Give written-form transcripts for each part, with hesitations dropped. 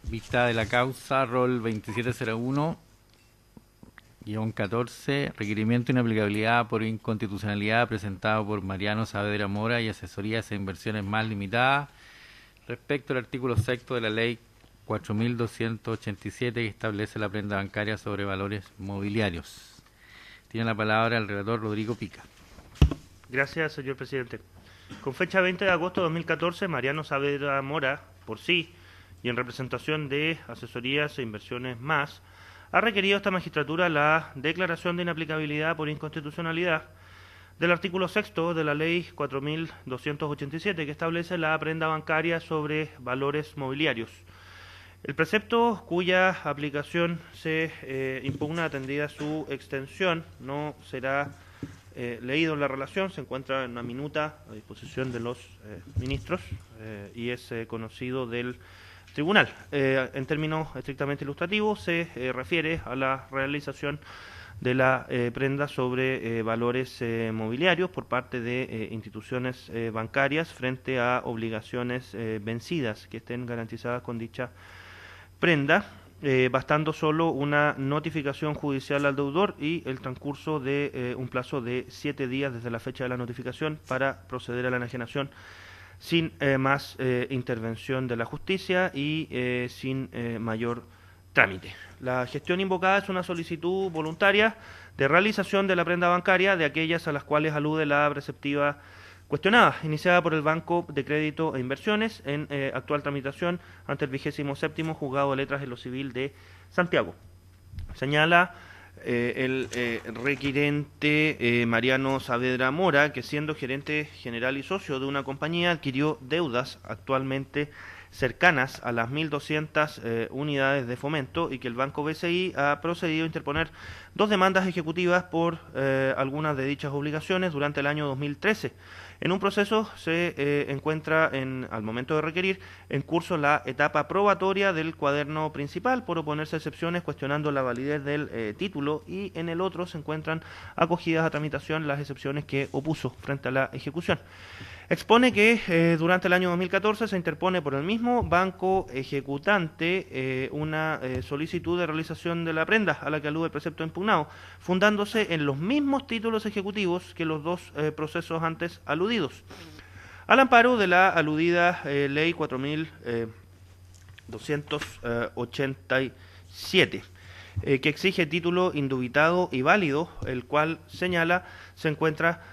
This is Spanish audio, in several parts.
Vista de la causa, rol 2701-14, requerimiento de inaplicabilidad por inconstitucionalidad presentado por Mariano Saavedra Mora y asesorías e inversiones más limitadas respecto al artículo 6 de la ley 4287 que establece la prenda bancaria sobre valores mobiliarios. Tiene la palabra el relator Rodrigo Pica. Gracias, señor presidente. Con fecha 20 de agosto de 2014, Mariano Saavedra Mora, por sí, y en representación de Asesorías e Inversiones Más, ha requerido a esta magistratura la declaración de inaplicabilidad por inconstitucionalidad del artículo 6 de la Ley 4287, que establece la prenda bancaria sobre valores mobiliarios. El precepto, cuya aplicación se impugna atendida su extensión, no será leído en la relación, se encuentra en una minuta a disposición de los ministros y es conocido del tribunal. En términos estrictamente ilustrativos, se refiere a la realización de la prenda sobre valores mobiliarios por parte de instituciones bancarias frente a obligaciones vencidas que estén garantizadas con dicha prenda, bastando solo una notificación judicial al deudor y el transcurso de un plazo de 7 días desde la fecha de la notificación para proceder a la enajenación sin más intervención de la justicia y sin mayor trámite. La gestión invocada es una solicitud voluntaria de realización de la prenda bancaria de aquellas a las cuales alude la preceptiva cuestionada, iniciada por el Banco de Crédito e Inversiones en actual tramitación ante el 27º Juzgado de Letras de lo Civil de Santiago. Señala el requirente Mariano Saavedra Mora que, siendo gerente general y socio de una compañía, adquirió deudas actualmente cercanas a las 1.200 unidades de fomento y que el Banco BCI ha procedido a interponer 2 demandas ejecutivas por algunas de dichas obligaciones durante el año 2013. En un proceso se encuentra, al momento de requerir, en curso la etapa probatoria del cuaderno principal por oponerse a excepciones cuestionando la validez del título, y en el otro se encuentran acogidas a tramitación las excepciones que opuso frente a la ejecución. Expone que durante el año 2014 se interpone por el mismo banco ejecutante una solicitud de realización de la prenda a la que alude el precepto impugnado, fundándose en los mismos títulos ejecutivos que los 2 procesos antes aludidos. Al amparo de la aludida Ley 4287, que exige título indubitado y válido, el cual señala se encuentra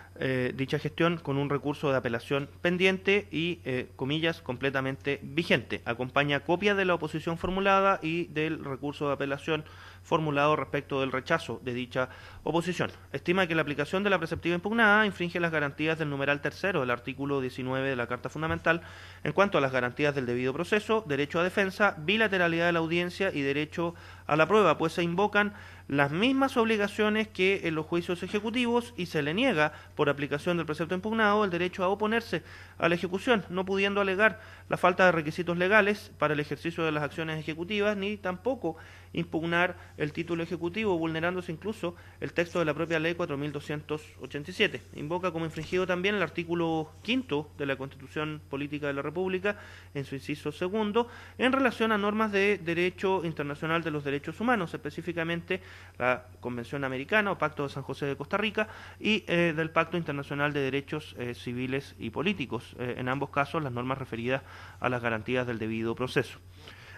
dicha gestión con un recurso de apelación pendiente y, comillas, completamente vigente. Acompaña copia de la oposición formulada y del recurso de apelación formulado respecto del rechazo de dicha oposición. Estima que la aplicación de la preceptiva impugnada infringe las garantías del numeral 3 del artículo 19 de la Carta Fundamental en cuanto a las garantías del debido proceso, derecho a defensa, bilateralidad de la audiencia y derecho a la prueba, pues se invocan las mismas obligaciones que en los juicios ejecutivos y se le niega, por aplicación del precepto impugnado, el derecho a oponerse a la ejecución, no pudiendo alegar la falta de requisitos legales para el ejercicio de las acciones ejecutivas, ni tampoco impugnar el título ejecutivo, vulnerándose incluso el texto de la propia Ley 4287. Invoca como infringido también el artículo 5 de la Constitución Política de la República, en su inciso 2, en relación a normas de derecho internacional de los derechos humanos, específicamente la Convención Americana o Pacto de San José de Costa Rica y del Pacto Internacional de Derechos Civiles y Políticos, en ambos casos las normas referidas a las garantías del debido proceso.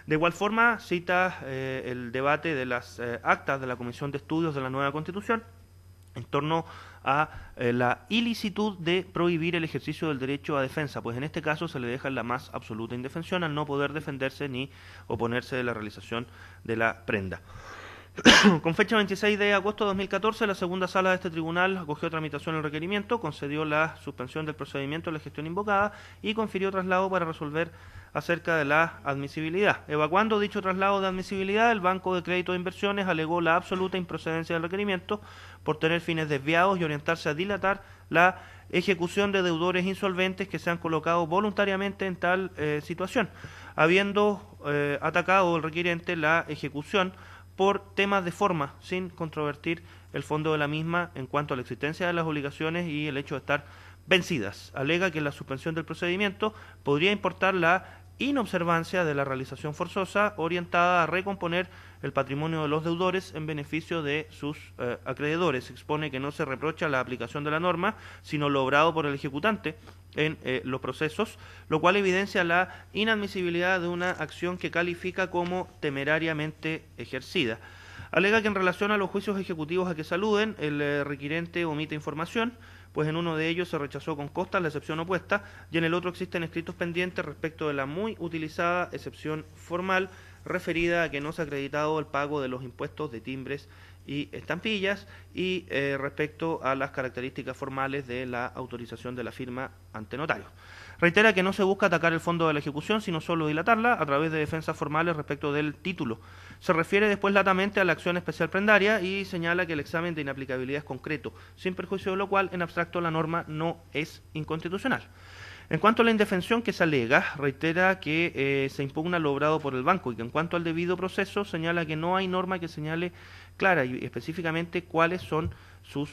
De igual forma, cita el debate de las actas de la Comisión de Estudios de la nueva Constitución en torno a la ilicitud de prohibir el ejercicio del derecho a defensa, pues en este caso se le deja la más absoluta indefensión al no poder defenderse ni oponerse de la realización de la prenda. Con fecha 26 de agosto de 2014, la segunda sala de este tribunal acogió tramitación el requerimiento, concedió la suspensión del procedimiento de la gestión invocada y confirió traslado para resolver acerca de la admisibilidad. Evacuando dicho traslado de admisibilidad, el Banco de Crédito e Inversiones alegó la absoluta improcedencia del requerimiento por tener fines desviados y orientarse a dilatar la ejecución de deudores insolventes que se han colocado voluntariamente en tal situación, habiendo atacado el requiriente la ejecución por temas de forma, sin controvertir el fondo de la misma en cuanto a la existencia de las obligaciones y el hecho de estar vencidas. Alega que la suspensión del procedimiento podría importar la inobservancia de la realización forzosa orientada a recomponer el patrimonio de los deudores en beneficio de sus acreedores. Se expone que no se reprocha la aplicación de la norma, sino lo obrado por el ejecutante en los procesos, lo cual evidencia la inadmisibilidad de una acción que califica como temerariamente ejercida. Alega que en relación a los juicios ejecutivos a que se aluden, el requirente omite información, pues en uno de ellos se rechazó con costas la excepción opuesta y en el otro existen escritos pendientes respecto de la muy utilizada excepción formal referida a que no se ha acreditado el pago de los impuestos de timbres y estampillas y respecto a las características formales de la autorización de la firma ante notario. Reitera que no se busca atacar el fondo de la ejecución, sino solo dilatarla a través de defensas formales respecto del título. Se refiere después latamente a la acción especial prendaria y señala que el examen de inaplicabilidad es concreto, sin perjuicio de lo cual, en abstracto, la norma no es inconstitucional. En cuanto a la indefensión que se alega, reitera que se impugna lo obrado por el banco y que en cuanto al debido proceso señala que no hay norma que señale clara y específicamente cuáles son sus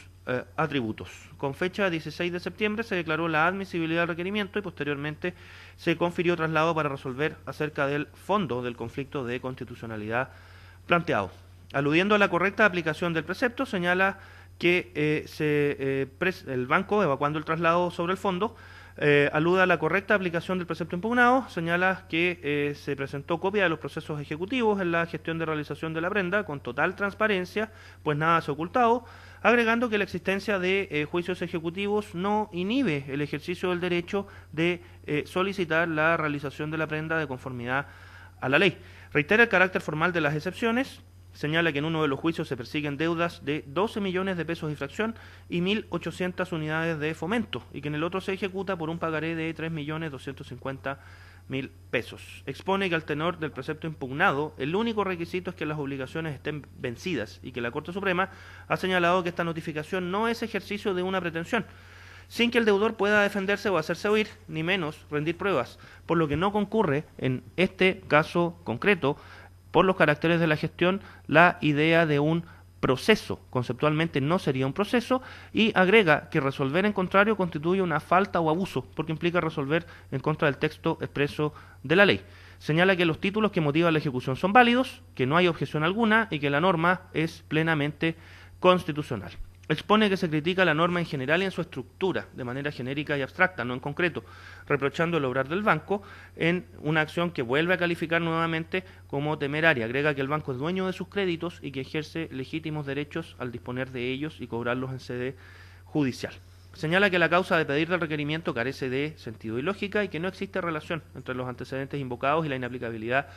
atributos. Con fecha 16 de septiembre se declaró la admisibilidad del requerimiento y posteriormente se confirió traslado para resolver acerca del fondo del conflicto de constitucionalidad planteado. Aludiendo a la correcta aplicación del precepto, señala que el banco, evacuando el traslado sobre el fondo, alude a la correcta aplicación del precepto impugnado, señala que se presentó copia de los procesos ejecutivos en la gestión de realización de la prenda con total transparencia, pues nada se ha ocultado, agregando que la existencia de juicios ejecutivos no inhibe el ejercicio del derecho de solicitar la realización de la prenda de conformidad a la ley. Reitera el carácter formal de las excepciones. Señala que en uno de los juicios se persiguen deudas de 12 millones de pesos de infracción y 1.800 unidades de fomento, y que en el otro se ejecuta por un pagaré de 3.250.000 pesos. Expone que al tenor del precepto impugnado, el único requisito es que las obligaciones estén vencidas y que la Corte Suprema ha señalado que esta notificación no es ejercicio de una pretensión, sin que el deudor pueda defenderse o hacerse oír, ni menos rendir pruebas, por lo que no concurre en este caso concreto, por los caracteres de la gestión, la idea de un proceso. Conceptualmente no sería un proceso, y agrega que resolver en contrario constituye una falta o abuso, porque implica resolver en contra del texto expreso de la ley. Señala que los títulos que motivan la ejecución son válidos, que no hay objeción alguna y que la norma es plenamente constitucional. Expone que se critica la norma en general y en su estructura, de manera genérica y abstracta, no en concreto, reprochando el obrar del banco en una acción que vuelve a calificar nuevamente como temeraria. Agrega que el banco es dueño de sus créditos y que ejerce legítimos derechos al disponer de ellos y cobrarlos en sede judicial. Señala que la causa de pedir del requerimiento carece de sentido y lógica y que no existe relación entre los antecedentes invocados y la inaplicabilidad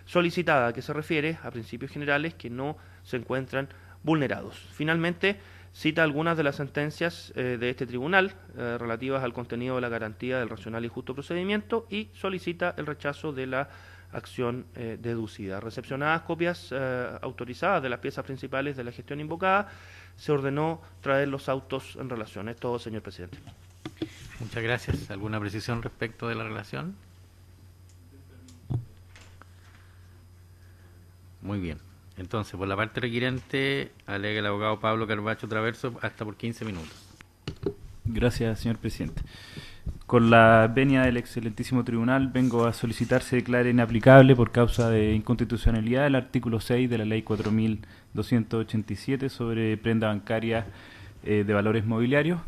solicitada, que se refiere a principios generales que no se encuentran vulnerados. Finalmente, cita algunas de las sentencias de este tribunal relativas al contenido de la garantía del racional y justo procedimiento y solicita el rechazo de la acción deducida. Recepcionadas copias autorizadas de las piezas principales de la gestión invocada, se ordenó traer los autos en relación. Es todo, señor presidente. Muchas gracias. ¿Alguna precisión respecto de la relación? Muy bien. Entonces, por la parte requirente, alega el abogado Pablo Carbacho Traverso hasta por 15 minutos. Gracias, señor presidente. Con la venia del excelentísimo tribunal, vengo a solicitar se declare inaplicable por causa de inconstitucionalidad el artículo 6 de la ley 4.287 sobre prenda bancaria de valores mobiliarios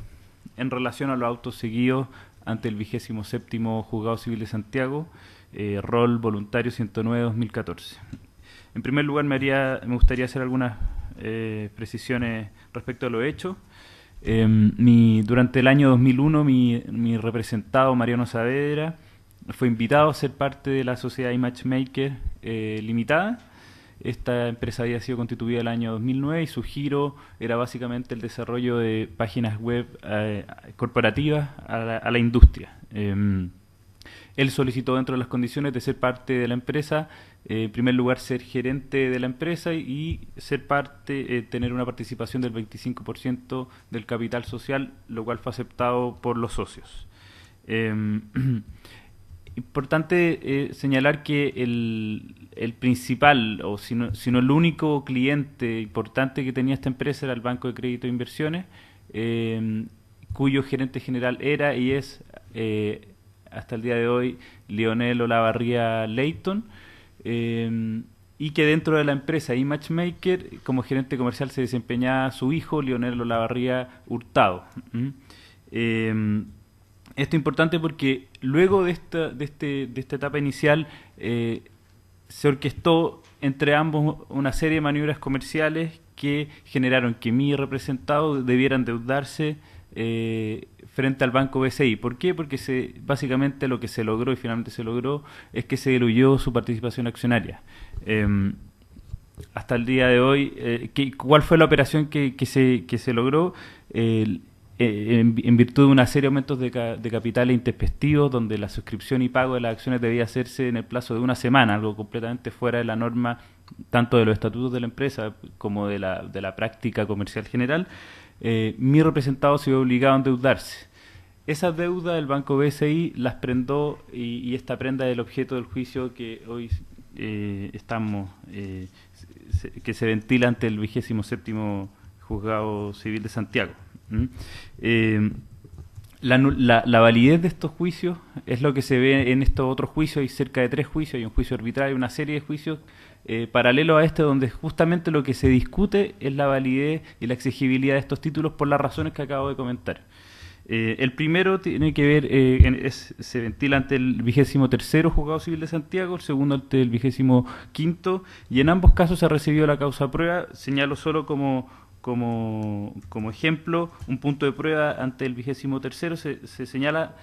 en relación a los autos seguidos ante el 27º Juzgado Civil de Santiago, rol voluntario 109-2014. En primer lugar, me gustaría hacer algunas precisiones respecto a lo hecho. Durante el año 2001, mi representado, Mariano Saavedra, fue invitado a ser parte de la sociedad ImageMaker Limitada. Esta empresa había sido constituida el año 2009 y su giro era básicamente el desarrollo de páginas web corporativas a la industria. Él solicitó, dentro de las condiciones de ser parte de la empresa, en primer lugar ser gerente de la empresa y ser parte, tener una participación del 25% del capital social, lo cual fue aceptado por los socios. Importante señalar que el principal, o si no el único cliente importante que tenía esta empresa era el Banco de Crédito e Inversiones, cuyo gerente general era y es hasta el día de hoy Lionel Olavarría Leighton, y que dentro de la empresa iMatchmaker, como gerente comercial, se desempeñaba su hijo, Lionel Olavarría Hurtado. Esto es importante porque luego de esta etapa inicial se orquestó entre ambos una serie de maniobras comerciales que generaron que mi representado debiera endeudarse frente al Banco BCI. ¿Por qué? Porque básicamente lo que se logró, y finalmente se logró, es que se diluyó su participación accionaria. Hasta el día de hoy, ¿cuál fue la operación que se logró? En virtud de una serie de aumentos de capitales intempestivos, donde la suscripción y pago de las acciones debía hacerse en el plazo de una semana, algo completamente fuera de la norma, tanto de los estatutos de la empresa como de la práctica comercial general. Mi representado se vio obligado a endeudarse. Esas deudas el Banco BCI las prendó, y esta prenda es el objeto del juicio que hoy que se ventila ante el 27º Juzgado Civil de Santiago. La validez de estos juicios es lo que se ve en estos otros juicios. Hay cerca de 3 juicios, hay un juicio arbitral, una serie de juicios paralelo a este, donde justamente lo que se discute es la validez y la exigibilidad de estos títulos por las razones que acabo de comentar. El primero tiene que ver, se ventila ante el 23º Juzgado Civil de Santiago, el segundo ante el 25º, y en ambos casos se ha recibido la causa prueba. Señalo solo como ejemplo un punto de prueba. Ante el 23º se señala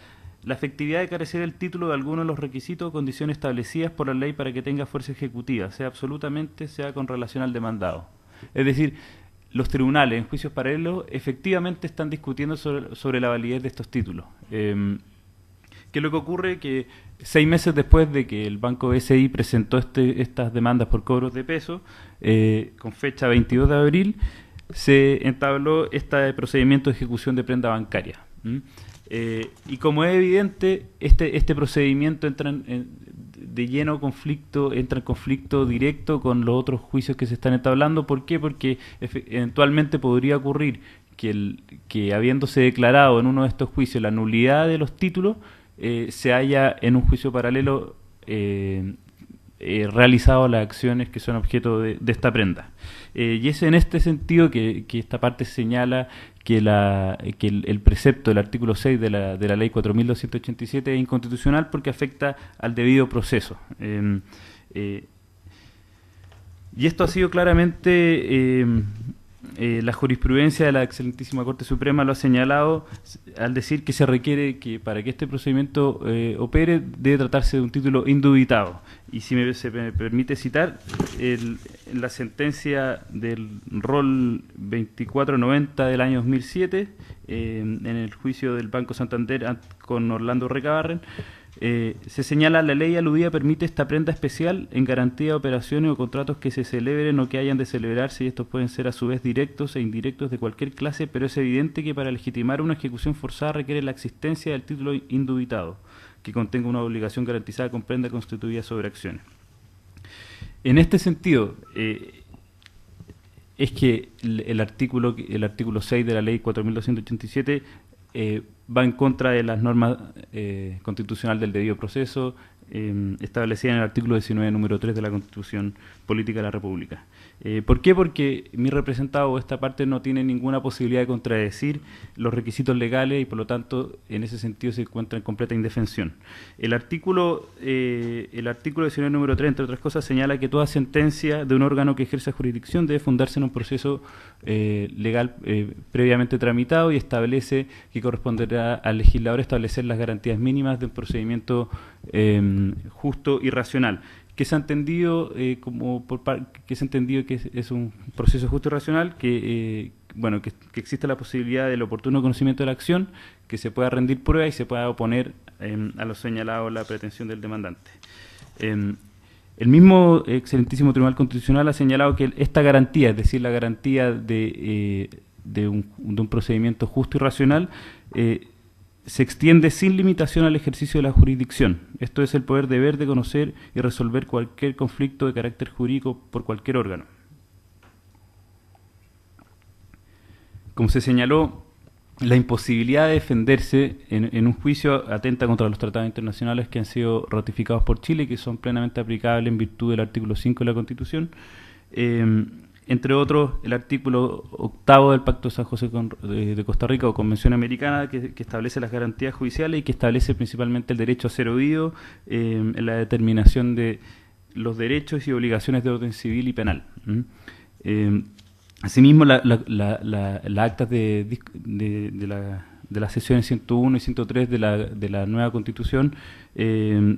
la efectividad de carecer el título de alguno de los requisitos o condiciones establecidas por la ley para que tenga fuerza ejecutiva, sea con relación al demandado. Es decir, los tribunales en juicios paralelos efectivamente están discutiendo sobre la validez de estos títulos. ¿Qué es lo que ocurre? Que 6 meses después de que el Banco BCI presentó estas demandas por cobros de peso, con fecha 22 de abril, se entabló este procedimiento de ejecución de prenda bancaria. Y como es evidente, este procedimiento entra en conflicto directo con los otros juicios que se están entablando. ¿Por qué? Porque eventualmente podría ocurrir que habiéndose declarado en uno de estos juicios la nulidad de los títulos, se haya en un juicio paralelo realizado las acciones que son objeto de esta prenda. Y es en este sentido que esta parte señala que el precepto del artículo 6 de la ley 4.287 es inconstitucional porque afecta al debido proceso. Y esto ha sido claramente la jurisprudencia de la excelentísima Corte Suprema lo ha señalado al decir que se requiere que para que este procedimiento opere debe tratarse de un título indubitado. Y si se me permite citar la sentencia del rol 2490 del año 2007 en el juicio del Banco Santander con Orlando Recabarren, se señala: la ley aludida permite esta prenda especial en garantía de operaciones o contratos que se celebren o que hayan de celebrarse, y estos pueden ser a su vez directos e indirectos de cualquier clase, pero es evidente que para legitimar una ejecución forzada requiere la existencia del título indubitado que contenga una obligación garantizada con prenda constituida sobre acciones. En este sentido, es que el artículo 6 de la ley 4.287 va en contra de las normas constitucionales del debido proceso establecida en el artículo 19, número 3 de la Constitución Política de la República. ¿Por qué? Porque mi representado, esta parte, no tiene ninguna posibilidad de contradecir los requisitos legales y por lo tanto en ese sentido se encuentra en completa indefensión. El artículo 19, número 3, entre otras cosas, señala que toda sentencia de un órgano que ejerza jurisdicción debe fundarse en un proceso legal previamente tramitado, y establece que corresponderá al legislador establecer las garantías mínimas de un procedimiento justo y racional, que se ha entendido que es un proceso justo y racional, que existe la posibilidad del oportuno conocimiento de la acción, que se pueda rendir prueba y se pueda oponer a lo señalado la pretensión del demandante. El mismo excelentísimo Tribunal Constitucional ha señalado que esta garantía, es decir, la garantía de un procedimiento justo y racional, se extiende sin limitación al ejercicio de la jurisdicción. Esto es el poder deber de conocer y resolver cualquier conflicto de carácter jurídico por cualquier órgano. Como se señaló, la imposibilidad de defenderse en un juicio atenta contra los tratados internacionales que han sido ratificados por Chile y que son plenamente aplicables en virtud del artículo 5 de la Constitución. Entre otros, el artículo 8 del Pacto de San José de Costa Rica o Convención Americana, que establece las garantías judiciales y que establece principalmente el derecho a ser oído en la determinación de los derechos y obligaciones de orden civil y penal. Asimismo, las actas de las sesiones 101 y 103 de la nueva Constitución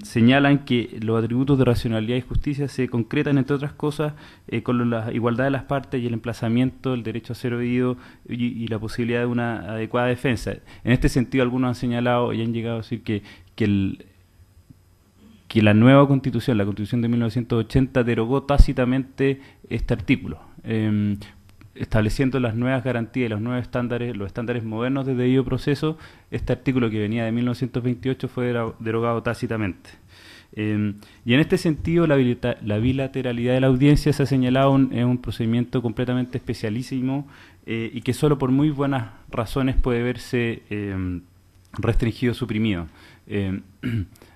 señalan que los atributos de racionalidad y justicia se concretan, entre otras cosas, con la igualdad de las partes y el emplazamiento, el derecho a ser oído y la posibilidad de una adecuada defensa. En este sentido, algunos han señalado y han llegado a decir que la nueva Constitución, la Constitución de 1980, derogó tácitamente este artículo, estableciendo las nuevas garantías y los nuevos estándares, los estándares modernos de debido proceso. Este artículo, que venía de 1928, fue derogado tácitamente. Y en este sentido, la bilateralidad de la audiencia se ha señalado en un procedimiento completamente especialísimo y que solo por muy buenas razones puede verse restringido o suprimido.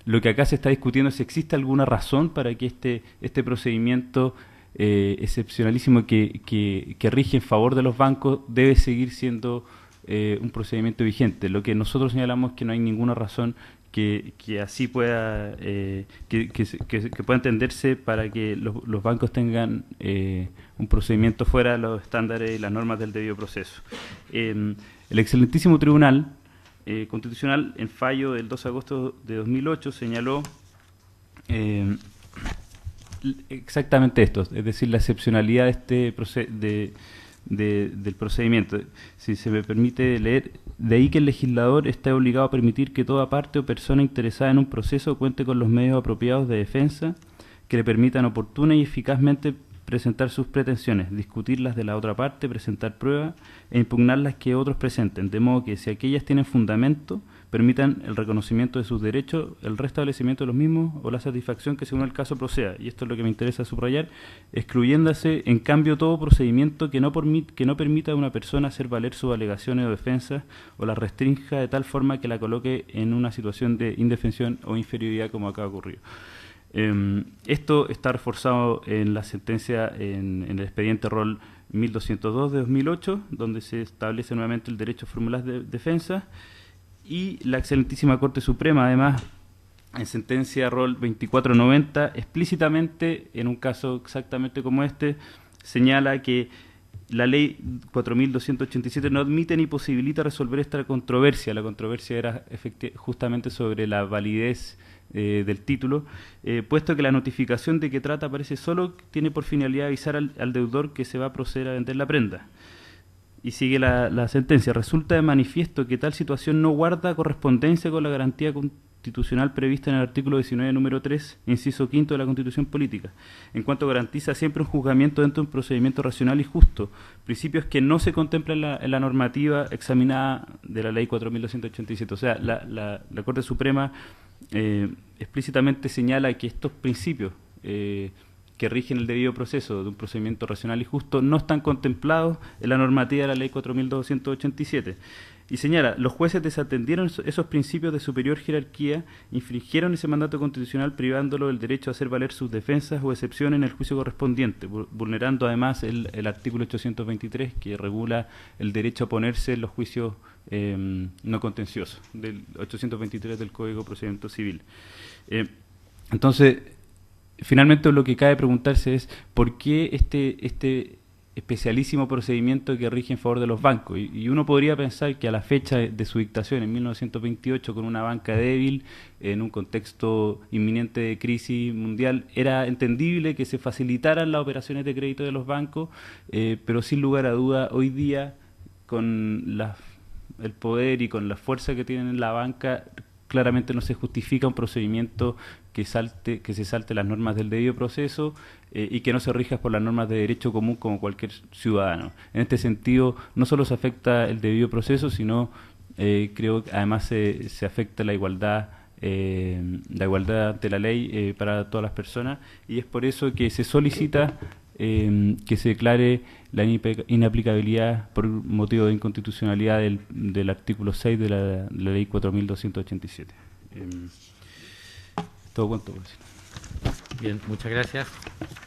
Lo que acá se está discutiendo es si existe alguna razón para que este procedimiento excepcionalísimo que rige en favor de los bancos debe seguir siendo un procedimiento vigente. Lo que nosotros señalamos es que no hay ninguna razón que así pueda que pueda entenderse para que los bancos tengan un procedimiento fuera de los estándares y las normas del debido proceso. El excelentísimo Tribunal Constitucional, en fallo del 2 de agosto de 2008, señaló exactamente esto, es decir, la excepcionalidad de del procedimiento. Si se me permite leer, de ahí que el legislador está obligado a permitir que toda parte o persona interesada en un proceso cuente con los medios apropiados de defensa que le permitan oportuna y eficazmente presentar sus pretensiones, discutirlas de la otra parte, presentar pruebas e impugnarlas que otros presenten, de modo que si aquellas tienen fundamento, permitan el reconocimiento de sus derechos, el restablecimiento de los mismos o la satisfacción que según el caso proceda. Y esto es lo que me interesa subrayar, excluyéndose en cambio todo procedimiento que no permita a una persona hacer valer sus alegaciones o defensas o las restrinja de tal forma que la coloque en una situación de indefensión o inferioridad como acá ha ocurrido. Esto está reforzado en la sentencia en el expediente rol 1202 de 2008, donde se establece nuevamente el derecho a formular defensa, y la excelentísima Corte Suprema, además, en sentencia rol 2490, explícitamente, en un caso exactamente como este, señala que la ley 4.287 no admite ni posibilita resolver esta controversia. La controversia era justamente sobre la validez del título, puesto que la notificación de que trata parece solo tiene por finalidad avisar al deudor que se va a proceder a vender la prenda. Y sigue la sentencia. Resulta de manifiesto que tal situación no guarda correspondencia con la garantía constitucional prevista en el artículo 19, número 3, inciso 5 de la Constitución Política, en cuanto garantiza siempre un juzgamiento dentro de un procedimiento racional y justo, principios que no se contemplan en la normativa examinada de la ley 4.287. O sea, la Corte Suprema explícitamente señala que estos principios que rigen el debido proceso de un procedimiento racional y justo no están contemplados en la normativa de la ley 4.287. Y señala, los jueces desatendieron esos principios de superior jerarquía, infringieron ese mandato constitucional privándolo del derecho a hacer valer sus defensas o excepciones en el juicio correspondiente, vulnerando además el artículo 823 que regula el derecho a oponerse en los juicios no contenciosos, del 823 del Código de Procedimiento Civil. Entonces, finalmente lo que cabe preguntarse es ¿por qué este especialísimo procedimiento que rige en favor de los bancos? Y uno podría pensar que a la fecha de su dictación, en 1928, con una banca débil, en un contexto inminente de crisis mundial, era entendible que se facilitaran las operaciones de crédito de los bancos, pero sin lugar a duda, hoy día, con el poder y con la fuerza que tienen en la banca, claramente no se justifica un procedimiento que se salte las normas del debido proceso y que no se rija por las normas de derecho común como cualquier ciudadano. En este sentido, no solo se afecta el debido proceso, sino creo que además se afecta la igualdad ante la ley para todas las personas, y es por eso que se solicita que se declare la inaplicabilidad por motivo de inconstitucionalidad del artículo 6 de la ley 4287. Todo cuanto puedo decir. Bien, muchas gracias.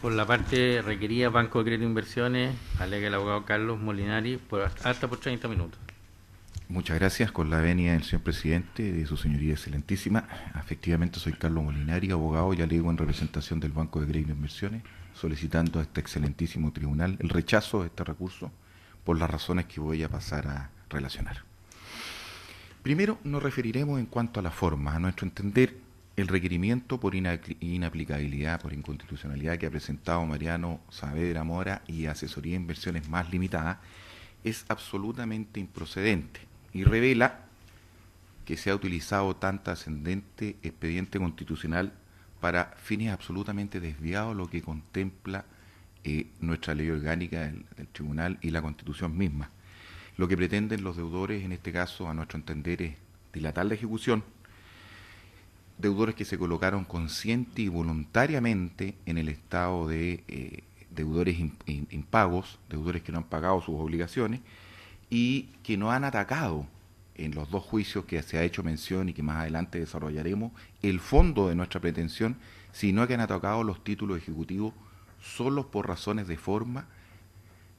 Por la parte requerida, Banco de Crédito e Inversiones, alega el abogado Carlos Molinari, hasta por 30 minutos. Muchas gracias. Con la venia del señor presidente, de su señoría excelentísima, efectivamente soy Carlos Molinari, abogado, y alego en representación del Banco de Crédito e Inversiones, solicitando a este excelentísimo tribunal el rechazo de este recurso por las razones que voy a pasar a relacionar. Primero nos referiremos en cuanto a la forma. A nuestro entender, el requerimiento por inaplicabilidad, por inconstitucionalidad que ha presentado Mariano Saavedra Mora y Asesoría de Inversiones Más Limitada es absolutamente improcedente y revela que se ha utilizado tan trascendente expediente constitucional para fines absolutamente desviados, lo que contempla nuestra ley orgánica del tribunal y la Constitución misma. Lo que pretenden los deudores, en este caso, a nuestro entender, es dilatar la ejecución, deudores que se colocaron consciente y voluntariamente en el estado de deudores impagos, deudores que no han pagado sus obligaciones y que no han atacado en los dos juicios que se ha hecho mención y que más adelante desarrollaremos el fondo de nuestra pretensión, sino que han atacado los títulos ejecutivos solo por razones de forma,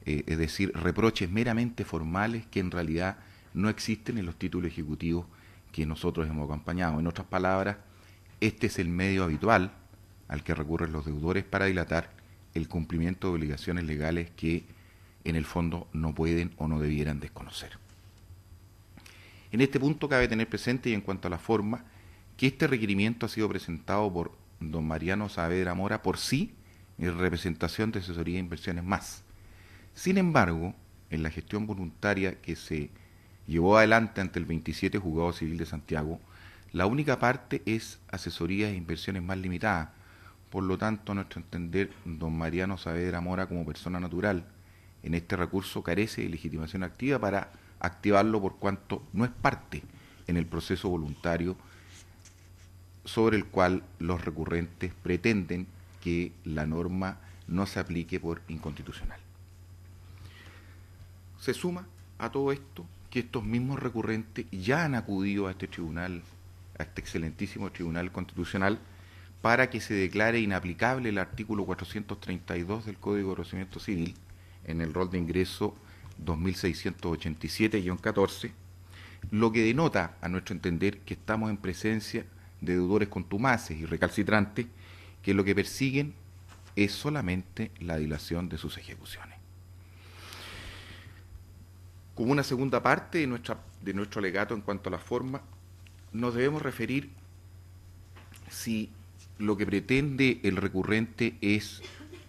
es decir, reproches meramente formales que en realidad no existen en los títulos ejecutivos que nosotros hemos acompañado. En otras palabras, este es el medio habitual al que recurren los deudores para dilatar el cumplimiento de obligaciones legales que en el fondo no pueden o no debieran desconocer. En este punto cabe tener presente, y en cuanto a la forma, que este requerimiento ha sido presentado por don Mariano Saavedra Mora por sí en representación de Asesoría de Inversiones Más. Sin embargo, en la gestión voluntaria que se llevó adelante ante el 27 Juzgado Civil de Santiago, la única parte es Asesoría de Inversiones Más Limitada. Por lo tanto, a nuestro entender, don Mariano Saavedra Mora, como persona natural, en este recurso carece de legitimación activa para activarlo por cuanto no es parte en el proceso voluntario sobre el cual los recurrentes pretenden que la norma no se aplique por inconstitucional. Se suma a todo esto que estos mismos recurrentes ya han acudido a este tribunal, a este excelentísimo Tribunal Constitucional, para que se declare inaplicable el artículo 432 del Código de Procedimiento Civil en el rol de ingreso 2687-14, lo que denota, a nuestro entender, que estamos en presencia de deudores contumaces y recalcitrantes que lo que persiguen es solamente la dilación de sus ejecuciones. Como una segunda parte de nuestro alegato en cuanto a la forma, nos debemos referir si lo que pretende el recurrente es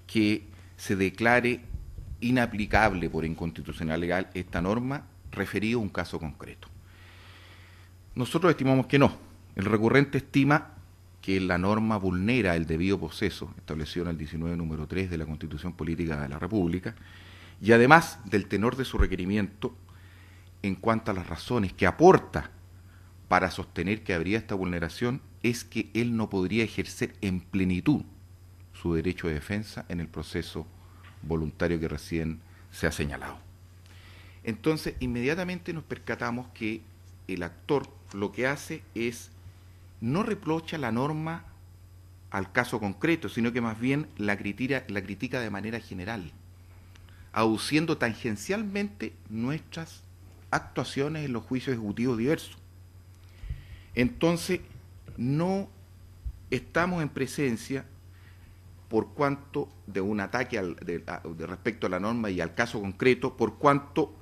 que se declare inaplicable por inconstitucionalidad legal esta norma referido a un caso concreto. Nosotros estimamos que no. El recurrente estima que la norma vulnera el debido proceso establecido en el 19 número 3 de la Constitución Política de la República y además del tenor de su requerimiento en cuanto a las razones que aporta para sostener que habría esta vulneración es que él no podría ejercer en plenitud su derecho de defensa en el proceso voluntario que recién se ha señalado. Entonces, inmediatamente nos percatamos que el actor lo que hace es no reprocha la norma al caso concreto, sino que más bien la critica de manera general, aduciendo tangencialmente nuestras actuaciones en los juicios ejecutivos diversos. Entonces, no estamos en presencia, por cuanto de un ataque de respecto a la norma y al caso concreto, por cuanto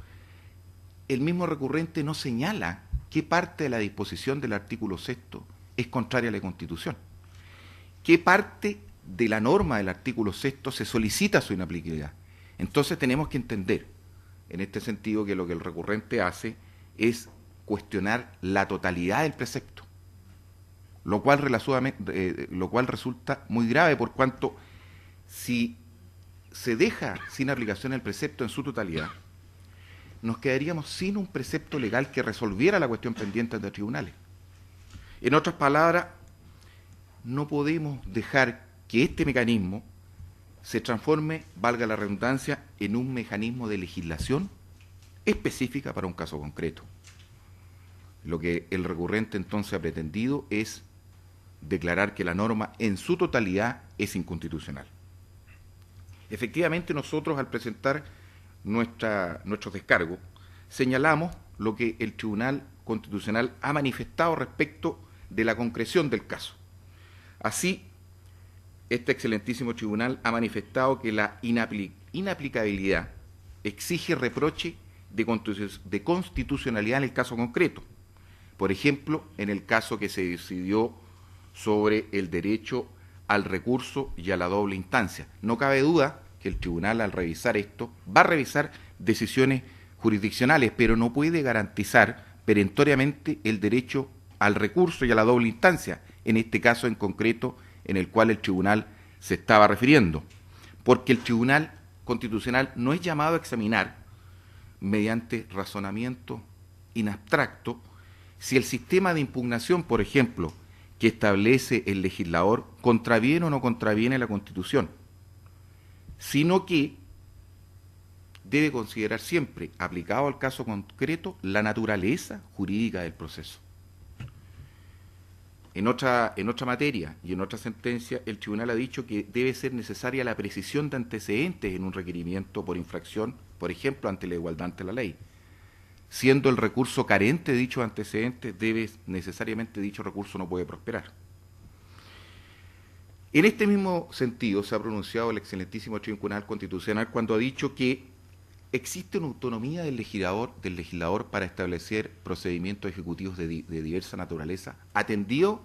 el mismo recurrente no señala qué parte de la disposición del artículo 6 es contraria a la Constitución, qué parte de la norma del artículo 6 se solicita su inaplicabilidad. Entonces tenemos que entender, en este sentido, que lo que el recurrente hace es cuestionar la totalidad del precepto, lo cual resulta muy grave, por cuanto si se deja sin aplicación el precepto en su totalidad, nos quedaríamos sin un precepto legal que resolviera la cuestión pendiente de tribunales. En otras palabras, no podemos dejar que este mecanismo se transforme, valga la redundancia, en un mecanismo de legislación específica para un caso concreto. Lo que el recurrente entonces ha pretendido es declarar que la norma en su totalidad es inconstitucional. Efectivamente, nosotros al presentar nuestros descargos señalamos lo que el Tribunal Constitucional ha manifestado respecto de la concreción del caso. Así, este excelentísimo tribunal ha manifestado que la inaplicabilidad exige reproche de constitucionalidad en el caso concreto. Por ejemplo, en el caso que se decidió sobre el derecho al recurso y a la doble instancia. No cabe duda que el tribunal, al revisar esto, va a revisar decisiones jurisdiccionales, pero no puede garantizar perentoriamente el derecho al recurso y a la doble instancia, en este caso en concreto en el cual el tribunal se estaba refiriendo, porque el Tribunal Constitucional no es llamado a examinar, mediante razonamiento in abstracto, si el sistema de impugnación, por ejemplo, que establece el legislador, contraviene o no contraviene la Constitución, sino que debe considerar siempre, aplicado al caso concreto, la naturaleza jurídica del proceso. En otra materia y en otra sentencia, el tribunal ha dicho que debe ser necesaria la precisión de antecedentes en un requerimiento por infracción, por ejemplo, ante la igualdad ante la ley. Siendo el recurso carente de dichos antecedentes, necesariamente dicho recurso no puede prosperar. En este mismo sentido se ha pronunciado el excelentísimo Tribunal Constitucional cuando ha dicho que existe una autonomía del legislador para establecer procedimientos ejecutivos de diversa naturaleza, atendido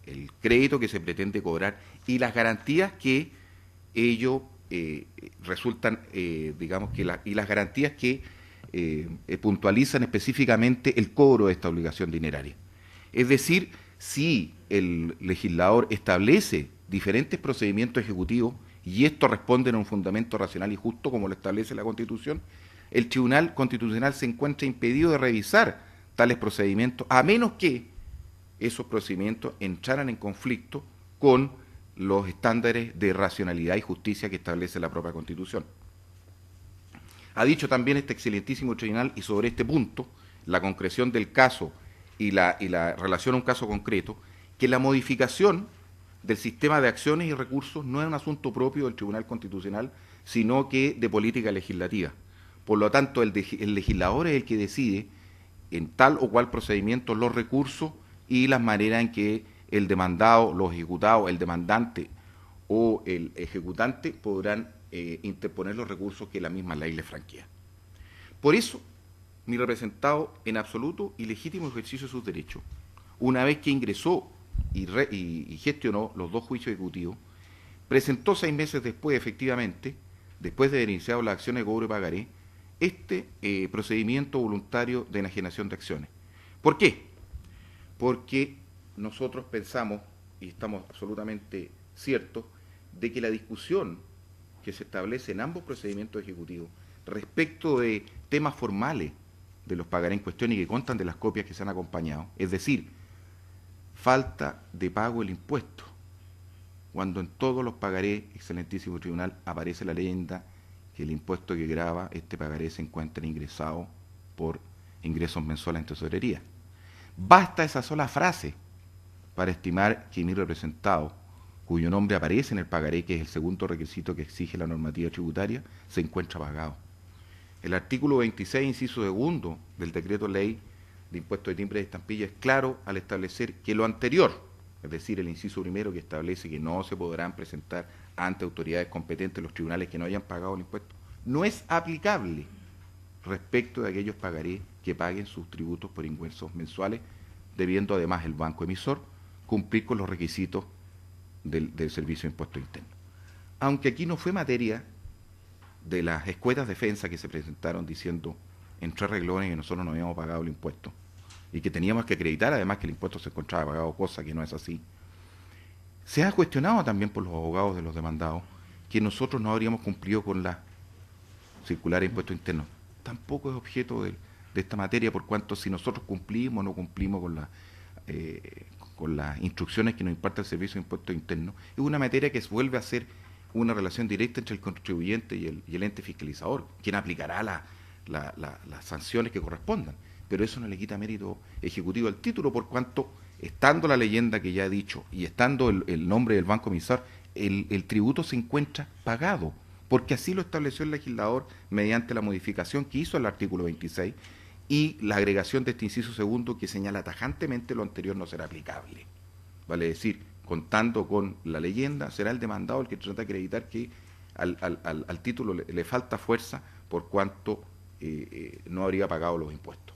el crédito que se pretende cobrar y las garantías que ello resultan, y las garantías que puntualizan específicamente el cobro de esta obligación dineraria. Es decir, si el legislador establece diferentes procedimientos ejecutivos y estos responden a un fundamento racional y justo como lo establece la Constitución, el Tribunal Constitucional se encuentra impedido de revisar tales procedimientos, a menos que esos procedimientos entraran en conflicto con los estándares de racionalidad y justicia que establece la propia Constitución. Ha dicho también este excelentísimo tribunal, y sobre este punto, la concreción del caso y la relación a un caso concreto, que la modificación del sistema de acciones y recursos no es un asunto propio del Tribunal Constitucional, sino que de política legislativa. Por lo tanto, el legislador es el que decide en tal o cual procedimiento los recursos y las maneras en que el demandado, los ejecutados, el demandante o el ejecutante podrán interponer los recursos que la misma ley les franquea. Por eso, mi representado, en absoluto y legítimo ejercicio de sus derechos, una vez que ingresó y gestionó los dos juicios ejecutivos, presentó 6 meses después, efectivamente, después de haber iniciado la acción de cobro y pagaré, este procedimiento voluntario de enajenación de acciones. ¿Por qué? Porque nosotros pensamos, y estamos absolutamente ciertos, de que la discusión que se establece en ambos procedimientos ejecutivos respecto de temas formales de los pagaré en cuestión y que constan de las copias que se han acompañado, es decir, falta de pago del impuesto, cuando en todos los pagaré, excelentísimo tribunal, aparece la leyenda que el impuesto que grava este pagaré se encuentra ingresado por ingresos mensuales en tesorería. Basta esa sola frase para estimar que mi representado, cuyo nombre aparece en el pagaré, que es el segundo requisito que exige la normativa tributaria, se encuentra pagado. El artículo 26, inciso segundo del decreto ley de impuesto de timbre de estampilla es claro al establecer que lo anterior, es decir, el inciso primero que establece que no se podrán presentar ante autoridades competentes los tribunales que no hayan pagado el impuesto, no es aplicable respecto de aquellos pagarés que paguen sus tributos por ingresos mensuales, debiendo además el banco emisor cumplir con los requisitos del Servicio de Impuesto Interno. Aunque aquí no fue materia de las escuetas defensa que se presentaron diciendo en 3 renglones que nosotros no habíamos pagado el impuesto y que teníamos que acreditar además que el impuesto se encontraba pagado, cosa que no es así. Se ha cuestionado también por los abogados de los demandados que nosotros no habríamos cumplido con la circular de impuestos internos. Tampoco es objeto de esta materia, por cuanto si nosotros cumplimos o no cumplimos con las instrucciones que nos imparte el Servicio de Impuestos Internos, es una materia que vuelve a ser una relación directa entre el contribuyente y el ente fiscalizador, quien aplicará las sanciones que correspondan. Pero eso no le quita mérito ejecutivo al título, por cuanto, estando la leyenda que ya he dicho y estando el nombre del banco emisor, el tributo se encuentra pagado, porque así lo estableció el legislador mediante la modificación que hizo el artículo 26 y la agregación de este inciso segundo que señala tajantemente lo anterior no será aplicable. Vale decir, contando con la leyenda, será el demandado el que trata de acreditar que al título le falta fuerza por cuanto no habría pagado los impuestos.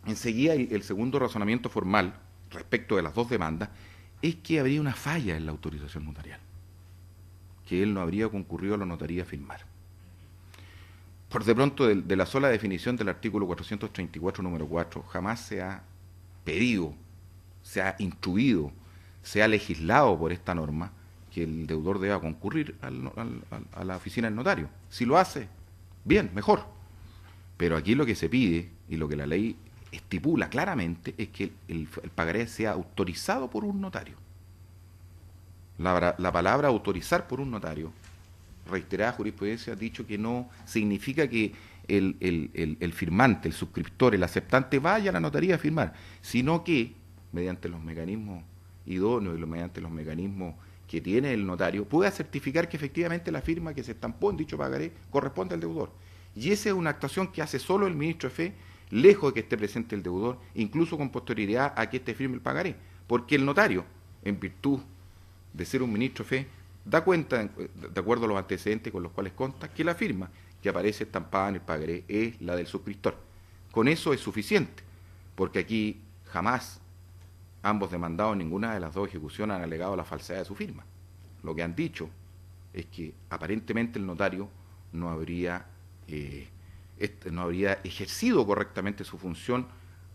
Enseguida, el segundo razonamiento formal respecto de las dos demandas es que habría una falla en la autorización notarial, que él no habría concurrido a la notaría a firmar. Por de pronto, de la sola definición del artículo 434, número 4, jamás se ha pedido, se ha instruido, se ha legislado por esta norma que el deudor deba concurrir a la oficina del notario. Si lo hace, bien, mejor. Pero aquí lo que se pide y lo que la ley estipula claramente es que el pagaré sea autorizado por un notario. La palabra autorizar por un notario, reiterada jurisprudencia ha dicho que no significa que el firmante, el suscriptor, el aceptante vaya a la notaría a firmar, sino que mediante los mecanismos idóneos y mediante los mecanismos que tiene el notario, pueda certificar que efectivamente la firma que se estampó en dicho pagaré corresponde al deudor. Y esa es una actuación que hace solo el ministro de Fe, lejos de que esté presente el deudor, incluso con posterioridad a que éste firme el pagaré, porque el notario, en virtud de ser un ministro de Fe, da cuenta, de acuerdo a los antecedentes con los cuales consta, que la firma que aparece estampada en el pagaré es la del suscriptor. Con eso es suficiente, porque aquí jamás ambos demandados en ninguna de las dos ejecuciones han alegado la falsedad de su firma. Lo que han dicho es que aparentemente el notario no habría ejercido correctamente su función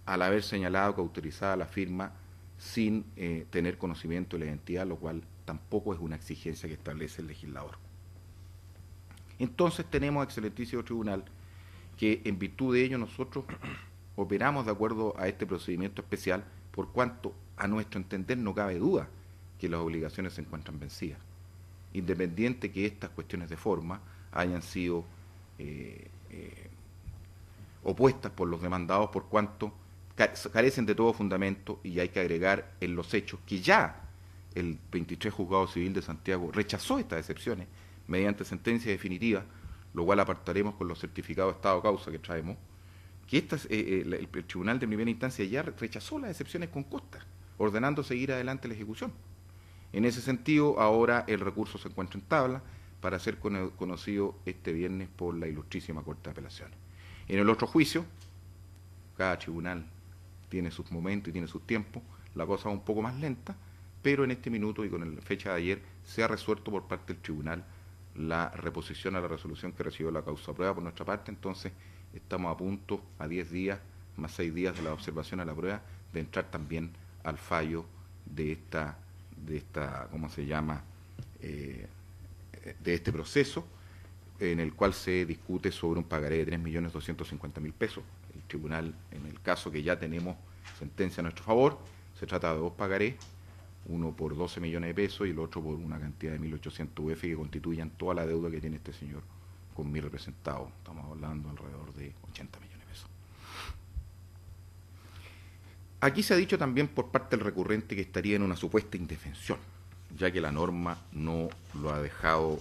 al haber señalado que autorizaba la firma sin tener conocimiento de la identidad, lo cual tampoco es una exigencia que establece el legislador. Entonces tenemos, excelentísimo tribunal, que en virtud de ello nosotros operamos de acuerdo a este procedimiento especial, por cuanto a nuestro entender no cabe duda que las obligaciones se encuentran vencidas, independiente que estas cuestiones de forma hayan sido opuestas por los demandados, por cuanto carecen de todo fundamento, y hay que agregar en los hechos que ya el 23 Juzgado Civil de Santiago rechazó estas excepciones mediante sentencia definitiva, lo cual apartaremos con los certificados de estado de causa que traemos, que el Tribunal de Primera Instancia ya rechazó las excepciones con costa, ordenando seguir adelante la ejecución. En ese sentido, ahora el recurso se encuentra en tabla para ser conocido este viernes por la Ilustrísima Corte de Apelaciones. En el otro juicio, cada tribunal tiene sus momentos y tiene sus tiempos, la cosa va un poco más lenta, pero en este minuto y con la fecha de ayer se ha resuelto por parte del tribunal la reposición a la resolución que recibió la causa prueba por nuestra parte. Entonces estamos a punto, a 10 días, más 6 días de la observación a la prueba, de entrar también al fallo de esta ¿cómo se llama?, de este proceso, en el cual se discute sobre un pagaré de 3.250.000 pesos. El tribunal, en el caso que ya tenemos sentencia a nuestro favor, se trata de dos pagarés, uno por 12 millones de pesos y el otro por una cantidad de 1.800 UF que constituyan toda la deuda que tiene este señor con mi representado. Estamos hablando alrededor de 80 millones de pesos. Aquí se ha dicho también por parte del recurrente que estaría en una supuesta indefensión, ya que la norma no lo ha dejado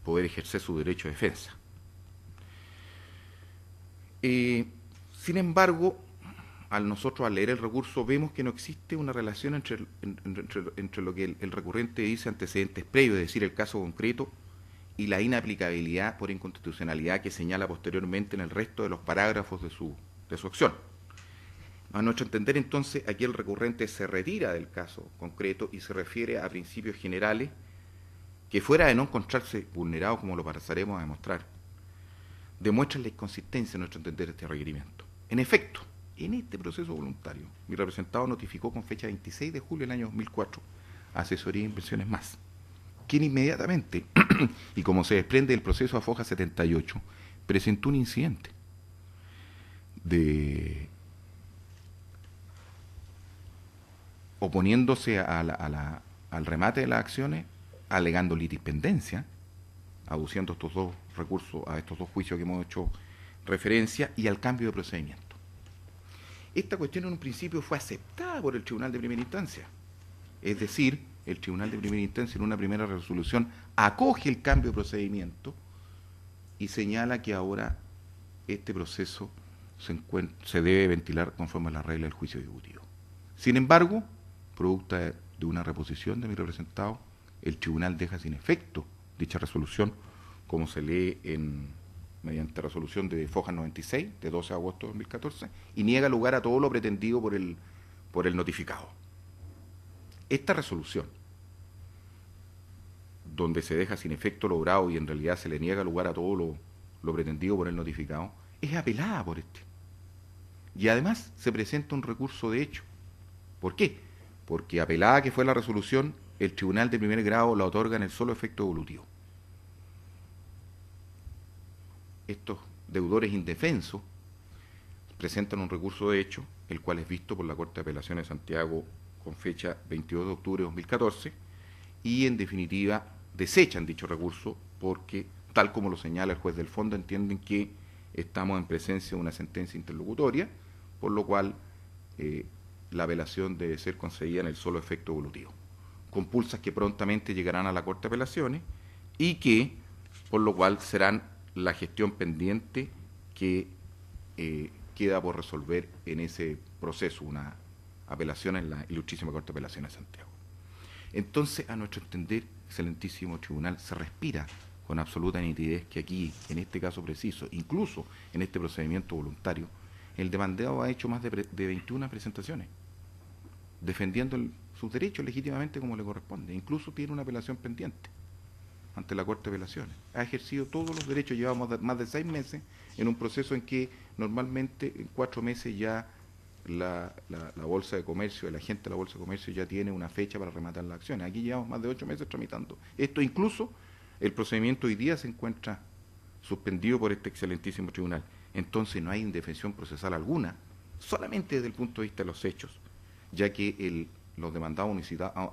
poder ejercer su derecho de defensa. Sin embargo, nosotros al leer el recurso vemos que no existe una relación entre lo que el recurrente dice, antecedentes previos, es decir, el caso concreto, y la inaplicabilidad por inconstitucionalidad que señala posteriormente en el resto de los parágrafos de su acción. A nuestro entender, entonces, aquí el recurrente se retira del caso concreto y se refiere a principios generales que, fuera de no encontrarse vulnerados, como lo pasaremos a demostrar, demuestran la inconsistencia, a nuestro entender, de este requerimiento. En efecto, en este proceso voluntario, mi representado notificó con fecha 26 de julio del año 2004 a Asesoría de Inversiones Más, quien inmediatamente, y como se desprende del proceso a Foja 78, presentó un incidente oponiéndose al remate de las acciones alegando litispendencia, aduciendo estos dos recursos a estos dos juicios que hemos hecho referencia, y al cambio de procedimiento. Esta cuestión en un principio fue aceptada por el Tribunal de Primera Instancia. Es decir, el Tribunal de Primera Instancia en una primera resolución acoge el cambio de procedimiento y señala que ahora este proceso se debe ventilar conforme a la regla del juicio ejecutivo. Sin embargo, producto de una reposición de mi representado, el tribunal deja sin efecto dicha resolución, como se lee mediante resolución de Foja 96, de 12 de agosto de 2014, y niega lugar a todo lo pretendido por el notificado. Esta resolución, donde se deja sin efecto lo obrado y en realidad se le niega lugar a todo lo pretendido por el notificado, es apelada por este. Y además se presenta un recurso de hecho. ¿Por qué? Porque apelada que fue la resolución, el tribunal de primer grado la otorga en el solo efecto evolutivo. Estos deudores indefensos presentan un recurso de hecho, el cual es visto por la Corte de Apelaciones de Santiago con fecha 22 de octubre de 2014, y en definitiva desechan dicho recurso porque, tal como lo señala el juez del fondo, entienden que estamos en presencia de una sentencia interlocutoria, por lo cual la apelación debe ser concedida en el solo efecto evolutivo, con pulsas que prontamente llegarán a la Corte de Apelaciones y que, por lo cual, serán la gestión pendiente que queda por resolver en ese proceso, una apelación en la Ilustrísima Corte de Apelaciones de Santiago. Entonces, a nuestro entender, excelentísimo tribunal, se respira con absoluta nitidez que aquí, en este caso preciso, incluso en este procedimiento voluntario, el demandado ha hecho más de 21 presentaciones, defendiendo sus derechos legítimamente como le corresponde. Incluso tiene una apelación pendiente ante la Corte de Apelaciones. Ha ejercido todos los derechos, llevamos más de 6 meses en un proceso en que normalmente en 4 meses ya la Bolsa de Comercio, el agente de la Bolsa de Comercio ya tiene una fecha para rematar las acciones. Aquí llevamos más de 8 meses tramitando. Esto incluso, el procedimiento hoy día se encuentra suspendido por este excelentísimo tribunal. Entonces no hay indefensión procesal alguna, solamente desde el punto de vista de los hechos, ya que los demandados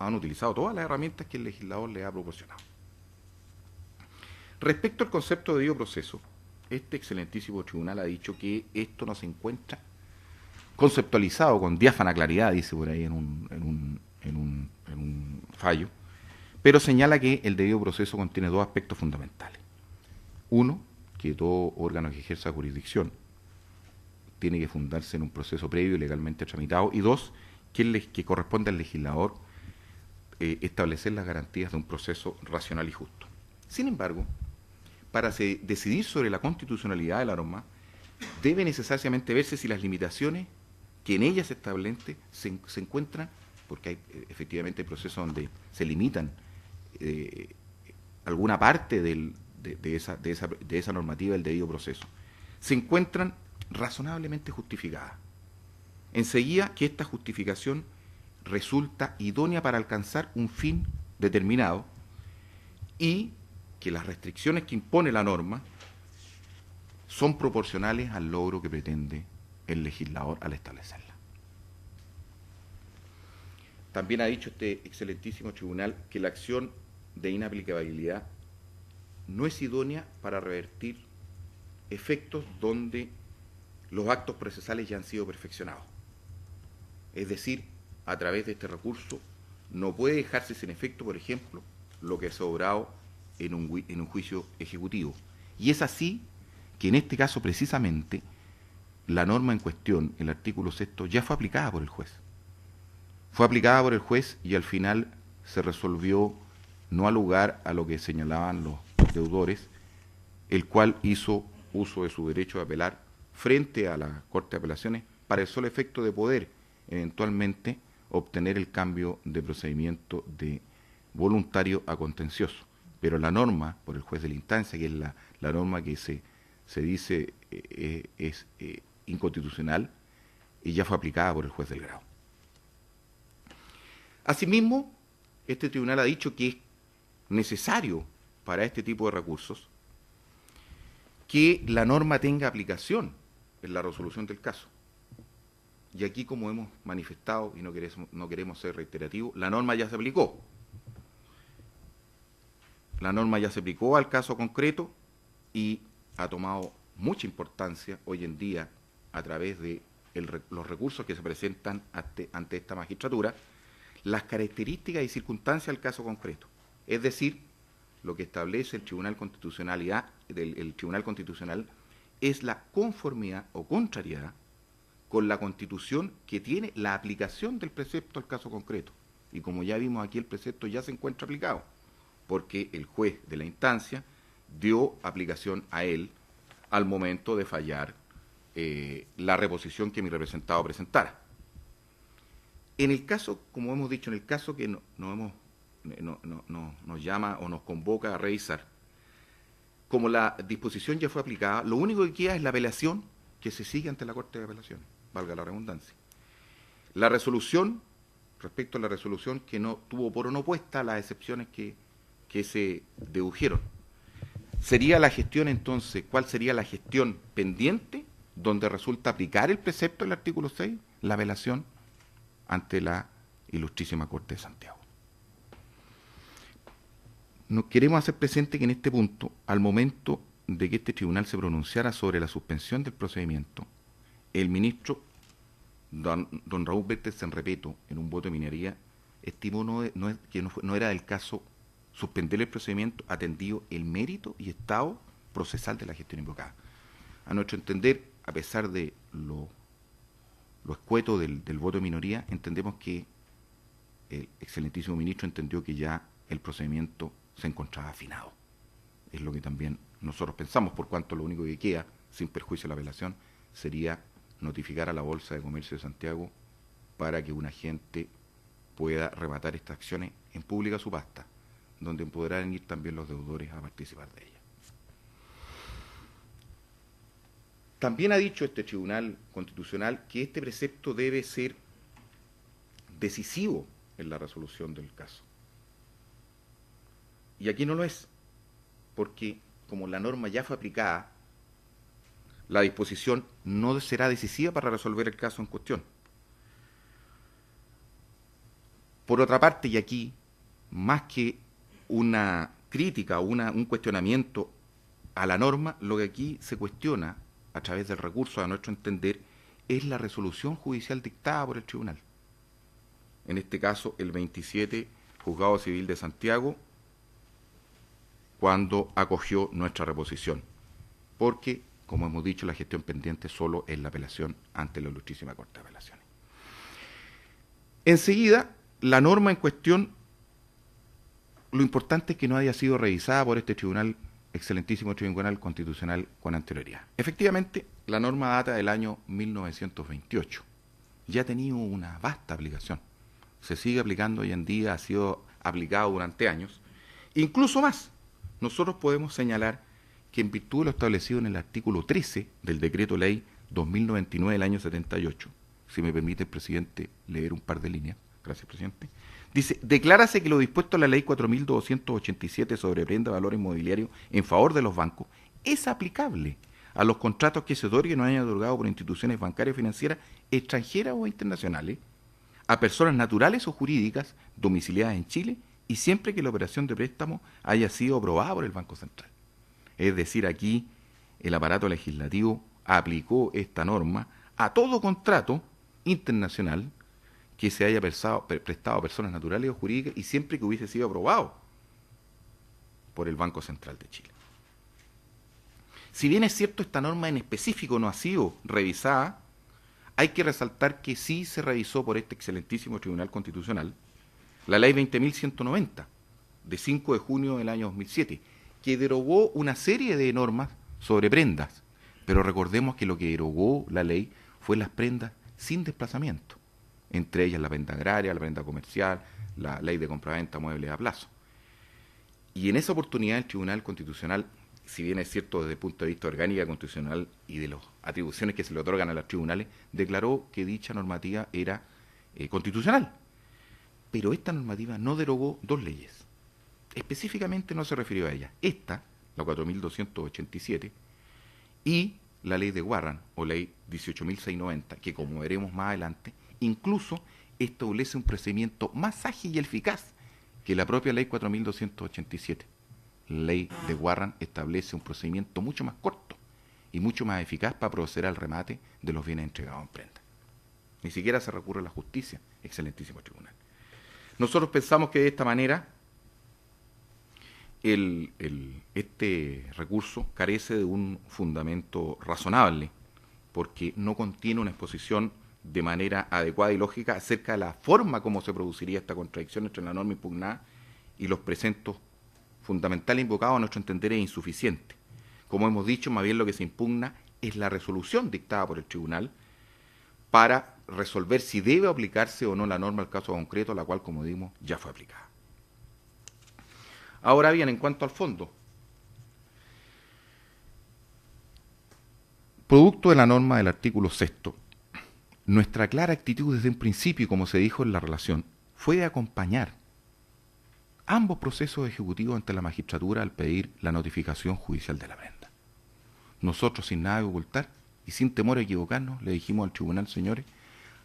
han utilizado todas las herramientas que el legislador les ha proporcionado. Respecto al concepto de debido proceso, este excelentísimo tribunal ha dicho que esto no se encuentra conceptualizado con diáfana claridad, dice por ahí en un fallo, pero señala que el debido proceso contiene dos aspectos fundamentales. Uno, que todo órgano que ejerza jurisdicción tiene que fundarse en un proceso previo y legalmente tramitado, y dos, que corresponde al legislador establecer las garantías de un proceso racional y justo. Sin embargo, para decidir sobre la constitucionalidad de la norma, debe necesariamente verse si las limitaciones que en ella se establecen se encuentran, porque hay efectivamente procesos donde se limitan alguna parte de esa normativa del debido proceso, se encuentran razonablemente justificadas. Enseguida que esta justificación resulta idónea para alcanzar un fin determinado y que las restricciones que impone la norma son proporcionales al logro que pretende el legislador al establecerla. También ha dicho este excelentísimo tribunal que la acción de inaplicabilidad no es idónea para revertir efectos donde los actos procesales ya han sido perfeccionados. Es decir, a través de este recurso no puede dejarse sin efecto, por ejemplo, lo que se ha obrado en un juicio ejecutivo. Y es así que en este caso precisamente la norma en cuestión, el artículo 6, ya fue aplicada por el juez. Fue aplicada por el juez y al final se resolvió no al lugar a lo que señalaban los deudores, el cual hizo uso de su derecho de apelar frente a la Corte de Apelaciones para el solo efecto de poder eventualmente obtener el cambio de procedimiento de voluntario a contencioso. Pero la norma, por el juez de la instancia, que es la norma que se dice es inconstitucional, y ya fue aplicada por el juez del grado. Asimismo, este tribunal ha dicho que es necesario para este tipo de recursos que la norma tenga aplicación en la resolución del caso. Y aquí, como hemos manifestado, y no queremos ser reiterativos, la norma ya se aplicó. la norma ya se aplicó al caso concreto y ha tomado mucha importancia hoy en día a través de los recursos que se presentan ante esta magistratura, las características y circunstancias del caso concreto. Es decir, lo que establece el Tribunal Constitucional es la conformidad o contrariedad con la Constitución que tiene la aplicación del precepto al caso concreto. Y como ya vimos aquí, el precepto ya se encuentra aplicado, porque el juez de la instancia dio aplicación a él al momento de fallar la reposición que mi representado presentara. En el caso, como hemos dicho, en el caso que nos llama o nos convoca a revisar, como la disposición ya fue aplicada, lo único que queda es la apelación que se sigue ante la Corte de Apelaciones, valga la redundancia. La resolución, respecto a la resolución que no tuvo por no puesta las excepciones que se dedujeron, sería la gestión entonces, ¿cuál sería la gestión pendiente donde resulta aplicar el precepto del artículo 6, la apelación ante la Ilustrísima Corte de Santiago? Nos queremos hacer presente que en este punto, al momento de que este tribunal se pronunciara sobre la suspensión del procedimiento, el ministro don Raúl Bertelsen Repeto, en un voto de minoría, estimó que no era del caso suspender el procedimiento atendido el mérito y estado procesal de la gestión invocada. A nuestro entender, a pesar de lo escueto del voto de minoría, entendemos que el excelentísimo ministro entendió que ya el procedimiento se encontraba afinado. Es lo que también nosotros pensamos, por cuanto lo único que queda, sin perjuicio de la apelación, sería notificar a la Bolsa de Comercio de Santiago para que un agente pueda rematar estas acciones en pública subasta, donde podrán ir también los deudores a participar de ella. También ha dicho este Tribunal Constitucional que este precepto debe ser decisivo en la resolución del caso. Y aquí no lo es, porque como la norma ya fue aplicada, la disposición no será decisiva para resolver el caso en cuestión. Por otra parte, y aquí, más que una crítica o un cuestionamiento a la norma, lo que aquí se cuestiona, a través del recurso, a nuestro entender, es la resolución judicial dictada por el tribunal. En este caso, el 27 Juzgado Civil de Santiago, cuando acogió nuestra reposición, porque, como hemos dicho, la gestión pendiente solo es la apelación ante la Ilustrísima Corte de Apelaciones. Enseguida, la norma en cuestión, lo importante es que no haya sido revisada por este tribunal, excelentísimo Tribunal Constitucional, con anterioridad. Efectivamente, la norma data del año 1928. Ya ha tenido una vasta aplicación. Se sigue aplicando hoy en día, ha sido aplicado durante años. Incluso más, nosotros podemos señalar que en virtud de lo establecido en el artículo 13 del Decreto Ley 2099 del año 78, si me permite el presidente leer un par de líneas, gracias presidente, dice: declárase que lo dispuesto en la Ley 4287 sobre prenda de valor inmobiliario en favor de los bancos es aplicable a los contratos que se otorguen o hayan otorgado por instituciones bancarias o financieras extranjeras o internacionales a personas naturales o jurídicas domiciliadas en Chile y siempre que la operación de préstamo haya sido aprobada por el Banco Central. Es decir, aquí el aparato legislativo aplicó esta norma a todo contrato internacional que se haya prestado a personas naturales o jurídicas y siempre que hubiese sido aprobado por el Banco Central de Chile. Si bien es cierto esta norma en específico no ha sido revisada, hay que resaltar que sí se revisó por este excelentísimo Tribunal Constitucional la Ley 20.190 de 5 de junio del año 2007, que derogó una serie de normas sobre prendas, pero recordemos que lo que derogó la ley fue las prendas sin desplazamiento, entre ellas la prenda agraria, la prenda comercial, la ley de compraventa, muebles a plazo. Y en esa oportunidad el Tribunal Constitucional, si bien es cierto desde el punto de vista orgánica constitucional y de las atribuciones que se le otorgan a los tribunales, declaró que dicha normativa era constitucional. Pero esta normativa no derogó dos leyes. Específicamente no se refirió a ellas. Esta, la 4.287, y la ley de Warren, o ley 18.690, que como veremos más adelante, incluso establece un procedimiento más ágil y eficaz que la propia ley 4.287. la ley de Warren establece un procedimiento mucho más corto y mucho más eficaz para proceder al remate de los bienes entregados en prenda. Ni siquiera se recurre a la justicia, excelentísimo tribunal. Nosotros pensamos que de esta manera este recurso carece de un fundamento razonable, porque no contiene una exposición de manera adecuada y lógica acerca de la forma como se produciría esta contradicción entre la norma impugnada y los preceptos fundamentales invocados. A nuestro entender es insuficiente. Como hemos dicho, más bien lo que se impugna es la resolución dictada por el tribunal para resolver si debe aplicarse o no la norma al caso concreto, la cual, como dimos, ya fue aplicada. Ahora bien, en cuanto al fondo, producto de la norma del artículo 6º, nuestra clara actitud desde un principio, como se dijo en la relación, fue de acompañar ambos procesos ejecutivos ante la magistratura al pedir la notificación judicial de la prenda. Nosotros, sin nada que ocultar y sin temor a equivocarnos, le dijimos al tribunal: señores,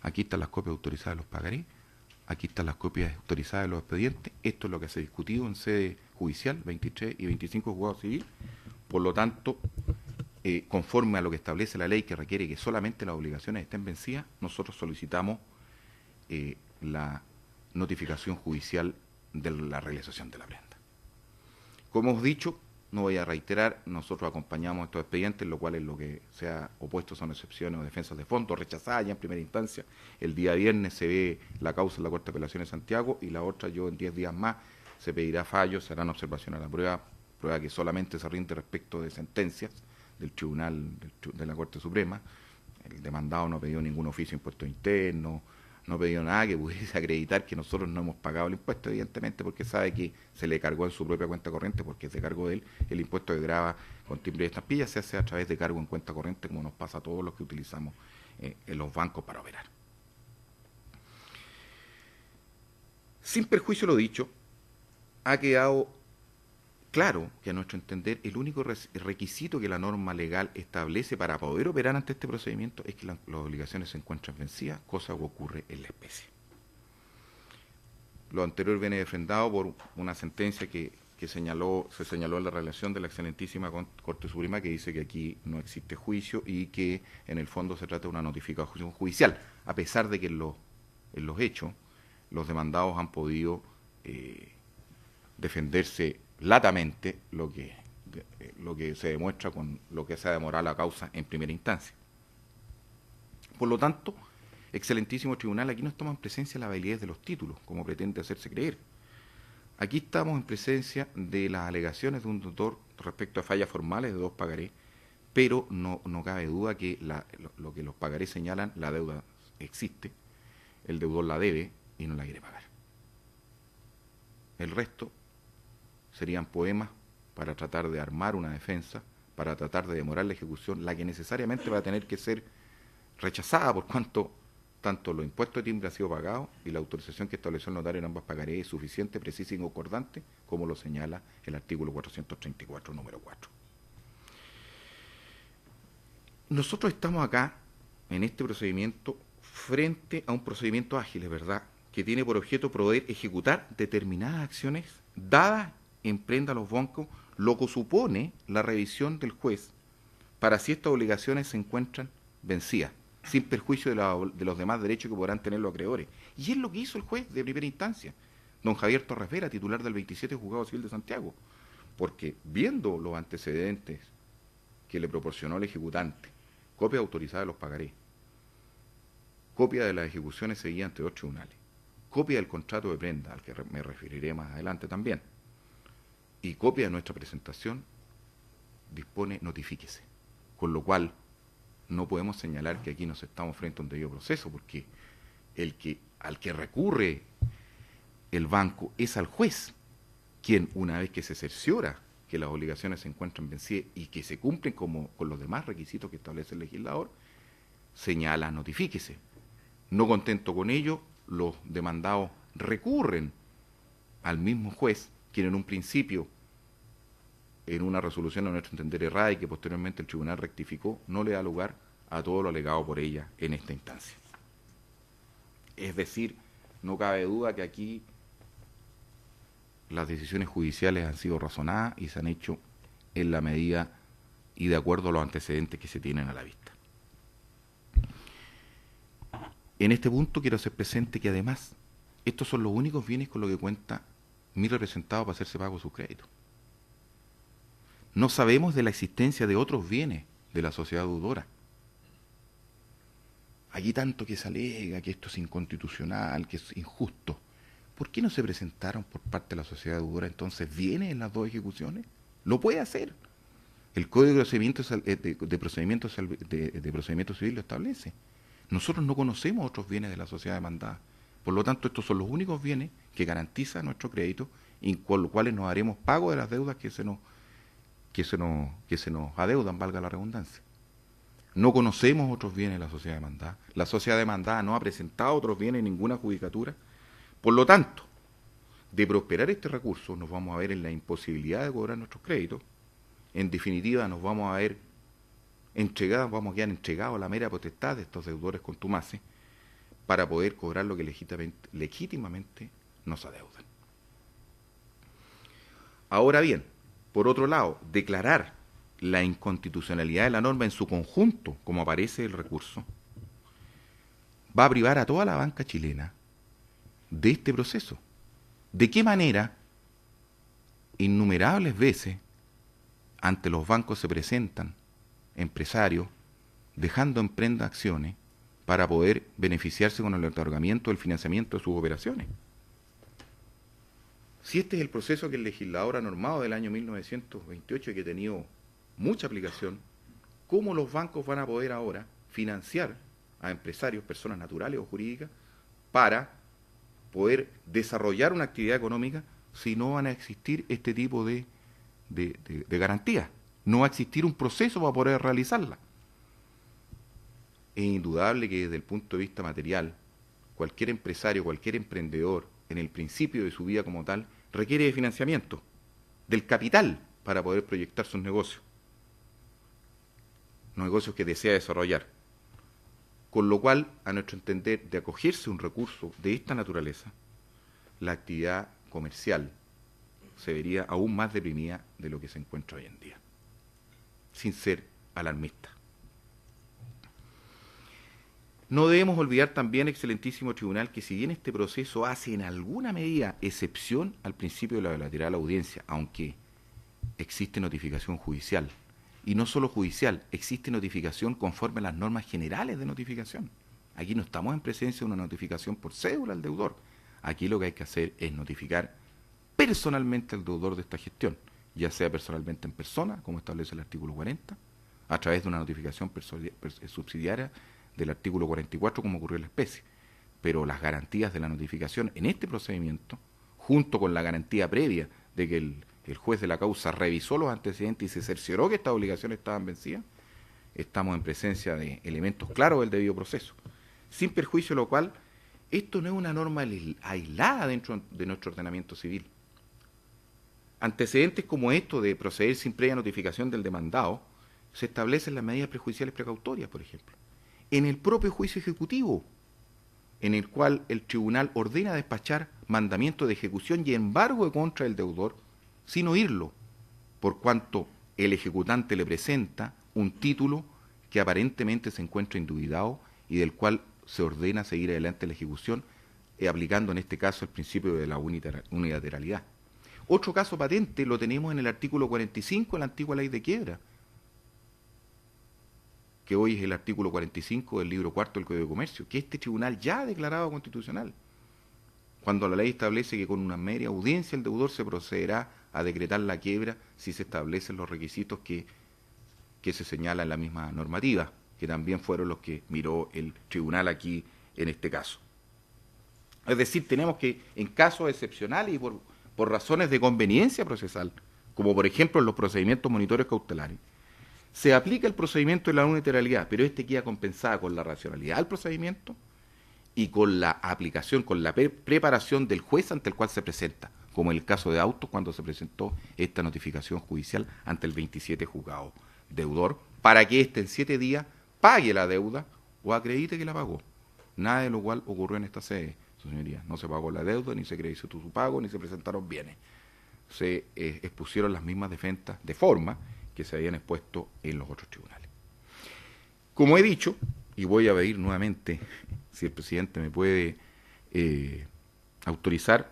aquí están las copias autorizadas de los pagarés, aquí están las copias autorizadas de los expedientes, esto es lo que se ha discutido en sede judicial, 23 y 25 juzgados civil, por lo tanto, conforme a lo que establece la ley, que requiere que solamente las obligaciones estén vencidas, nosotros solicitamos la notificación judicial de la realización de la prenda. Como hemos dicho, no voy a reiterar, nosotros acompañamos estos expedientes, lo cual es lo que se ha opuesto son excepciones o defensas de fondo, rechazadas ya en primera instancia. El día viernes se ve la causa en la Corte de Apelaciones de Santiago y la otra, en 10 días más, se pedirá fallo, se harán observaciones a la prueba que solamente se rinde respecto de sentencias del tribunal, de la Corte Suprema. El demandado no ha pedido ningún oficio de impuesto interno, no ha pedido nada que pudiese acreditar que nosotros no hemos pagado el impuesto, evidentemente, porque sabe que se le cargó en su propia cuenta corriente, porque es de cargo de él. El impuesto que grava con timbre y estampilla se hace a través de cargo en cuenta corriente, como nos pasa a todos los que utilizamos en los bancos para operar. Sin perjuicio de lo dicho, ha quedado claro que, a nuestro entender, el único requisito que la norma legal establece para poder operar ante este procedimiento es que las obligaciones se encuentran vencidas, cosa que ocurre en la especie. Lo anterior viene defrendado por una sentencia que se señaló en la relación de la excelentísima Corte Suprema, que dice que aquí no existe juicio y que en el fondo se trata de una notificación judicial, a pesar de que en los hechos los demandados han podido defenderse latamente, lo que se demuestra con lo que se ha demorado la causa en primera instancia. Por lo tanto, excelentísimo tribunal, aquí no estamos en presencia de la validez de los títulos, como pretende hacerse creer. Aquí estamos en presencia de las alegaciones de un doctor respecto a fallas formales de 2 pagarés, pero no cabe duda que lo que los pagarés señalan, la deuda existe, el deudor la debe y no la quiere pagar. El resto serían poemas para tratar de armar una defensa, para tratar de demorar la ejecución, la que necesariamente va a tener que ser rechazada por cuanto tanto los impuestos de timbre han sido pagados y la autorización que estableció el notario en ambas pagarés es suficiente, precisa y concordante, como lo señala el artículo 434, número 4. Nosotros estamos acá, en este procedimiento, frente a un procedimiento ágil, es verdad, que tiene por objeto poder ejecutar determinadas acciones dadas en prenda a los bancos, lo que supone la revisión del juez para si estas obligaciones se encuentran vencidas, sin perjuicio de los demás derechos que podrán tener los acreedores. Y es lo que hizo el juez de primera instancia, don Javier Torres Vera, titular del 27 Juzgado Civil de Santiago, porque viendo los antecedentes que le proporcionó el ejecutante, copia autorizada de los pagarés, copia de las ejecuciones seguidas ante 2 tribunales, copia del contrato de prenda, al que me referiré más adelante también, y copia de nuestra presentación, dispone notifíquese, con lo cual no podemos señalar que aquí nos estamos frente a un debido proceso, porque al que recurre el banco es al juez, quien, una vez que se cerciora que las obligaciones se encuentran vencidas y que se cumplen con los demás requisitos que establece el legislador, señala notifíquese. No contento con ello, los demandados recurren al mismo juez, quien en un principio, en una resolución a nuestro entender errada y que posteriormente el tribunal rectificó, no le da lugar a todo lo alegado por ella en esta instancia. Es decir, no cabe duda que aquí las decisiones judiciales han sido razonadas y se han hecho en la medida y de acuerdo a los antecedentes que se tienen a la vista. En este punto quiero hacer presente que además estos son los únicos bienes con los que cuenta mi representado para hacerse pago de sus créditos. No sabemos de la existencia de otros bienes de la sociedad deudora. Allí tanto que se alega que esto es inconstitucional, que es injusto. ¿Por qué no se presentaron por parte de la sociedad deudora entonces bienes en las dos ejecuciones? Lo puede hacer. El Código de Procedimiento Civil lo establece. Nosotros no conocemos otros bienes de la sociedad demandada. Por lo tanto, estos son los únicos bienes que garantizan nuestro crédito y con los cuales nos haremos pago de las deudas que se nos adeudan, valga la redundancia. No conocemos otros bienes de la sociedad demandada. La sociedad demandada no ha presentado otros bienes en ninguna judicatura. Por lo tanto, de prosperar este recurso, nos vamos a ver en la imposibilidad de cobrar nuestros créditos. En definitiva, nos vamos a ver vamos a quedar entregados a la mera potestad de estos deudores contumaces para poder cobrar lo que legítimamente nos adeudan. Ahora bien, por otro lado, declarar la inconstitucionalidad de la norma en su conjunto, como aparece el recurso, va a privar a toda la banca chilena de este proceso. ¿De qué manera? Innumerables veces ante los bancos se presentan empresarios dejando en prenda acciones para poder beneficiarse con el otorgamiento del financiamiento de sus operaciones. Si este es el proceso que el legislador ha normado del año 1928 y que ha tenido mucha aplicación, ¿cómo los bancos van a poder ahora financiar a empresarios, personas naturales o jurídicas, para poder desarrollar una actividad económica si no van a existir este tipo de garantías? No va a existir un proceso para poder realizarla. Es indudable que desde el punto de vista material, cualquier empresario, cualquier emprendedor, en el principio de su vida como tal, requiere de financiamiento, del capital para poder proyectar sus negocios que desea desarrollar. Con lo cual, a nuestro entender, de acogerse a un recurso de esta naturaleza, la actividad comercial se vería aún más deprimida de lo que se encuentra hoy en día, sin ser alarmista. No debemos olvidar también, excelentísimo tribunal, que si bien este proceso hace en alguna medida excepción al principio de la bilateral de la audiencia, aunque existe notificación judicial, y no solo judicial, existe notificación conforme a las normas generales de notificación. Aquí no estamos en presencia de una notificación por cédula al deudor. Aquí lo que hay que hacer es notificar personalmente al deudor de esta gestión, ya sea personalmente en persona, como establece el artículo 40, a través de una notificación subsidiaria del artículo 44, como ocurrió en la especie. Pero las garantías de la notificación en este procedimiento, junto con la garantía previa de que el juez de la causa revisó los antecedentes y se cercioró que estas obligaciones estaban vencidas, estamos en presencia de elementos claros del debido proceso. Sin perjuicio de lo cual, esto no es una norma aislada dentro de nuestro ordenamiento civil. Antecedentes como esto de proceder sin previa notificación del demandado se establecen las medidas prejudiciales precautorias, por ejemplo, en el propio juicio ejecutivo, en el cual el tribunal ordena despachar mandamiento de ejecución y embargo de contra del deudor sin oírlo, por cuanto el ejecutante le presenta un título que aparentemente se encuentra indubitado y del cual se ordena seguir adelante la ejecución, aplicando en este caso el principio de la unilateralidad. Otro caso patente lo tenemos en el artículo 45 de la antigua ley de quiebra, que hoy es el artículo 45 del libro cuarto del Código de Comercio, que este tribunal ya ha declarado constitucional, cuando la ley establece que con una mera audiencia el deudor se procederá a decretar la quiebra si se establecen los requisitos que se señalan en la misma normativa, que también fueron los que miró el tribunal aquí en este caso. Es decir, tenemos que, en casos excepcionales y por razones de conveniencia procesal, como por ejemplo en los procedimientos monitorios cautelares, se aplica el procedimiento de la unilateralidad, pero este queda compensada con la racionalidad del procedimiento y con la aplicación, con la preparación del juez ante el cual se presenta, como en el caso de Autos, cuando se presentó esta notificación judicial ante el 27 juzgado deudor, para que éste en 7 días pague la deuda o acredite que la pagó. Nada de lo cual ocurrió en esta sede, su señoría. No se pagó la deuda, ni se acreditó su pago, ni se presentaron bienes. se expusieron las mismas defensas de forma que se habían expuesto en los otros tribunales. Como he dicho, y voy a pedir nuevamente si el presidente me puede autorizar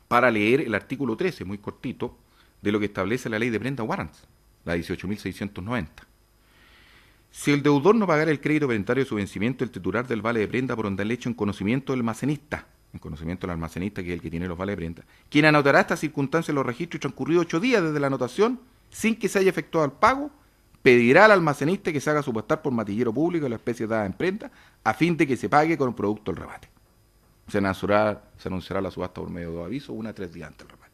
para leer el artículo 13, muy cortito, de lo que establece la ley de prenda warrants, la 18.690. Si el deudor no pagara el crédito prendatario de su vencimiento, el titular del vale de prenda por donde el hecho en conocimiento del almacenista, que es el que tiene los vales de prenda, quien anotará esta circunstancia en los registros transcurridos 8 días desde la anotación, sin que se haya efectuado el pago, pedirá al almacenista que se haga supuestar por matillero público de la especie dada en prenda, a fin de que se pague con el producto del remate. Se anunciará la subasta por medio de aviso 1 a 3 días antes del remate.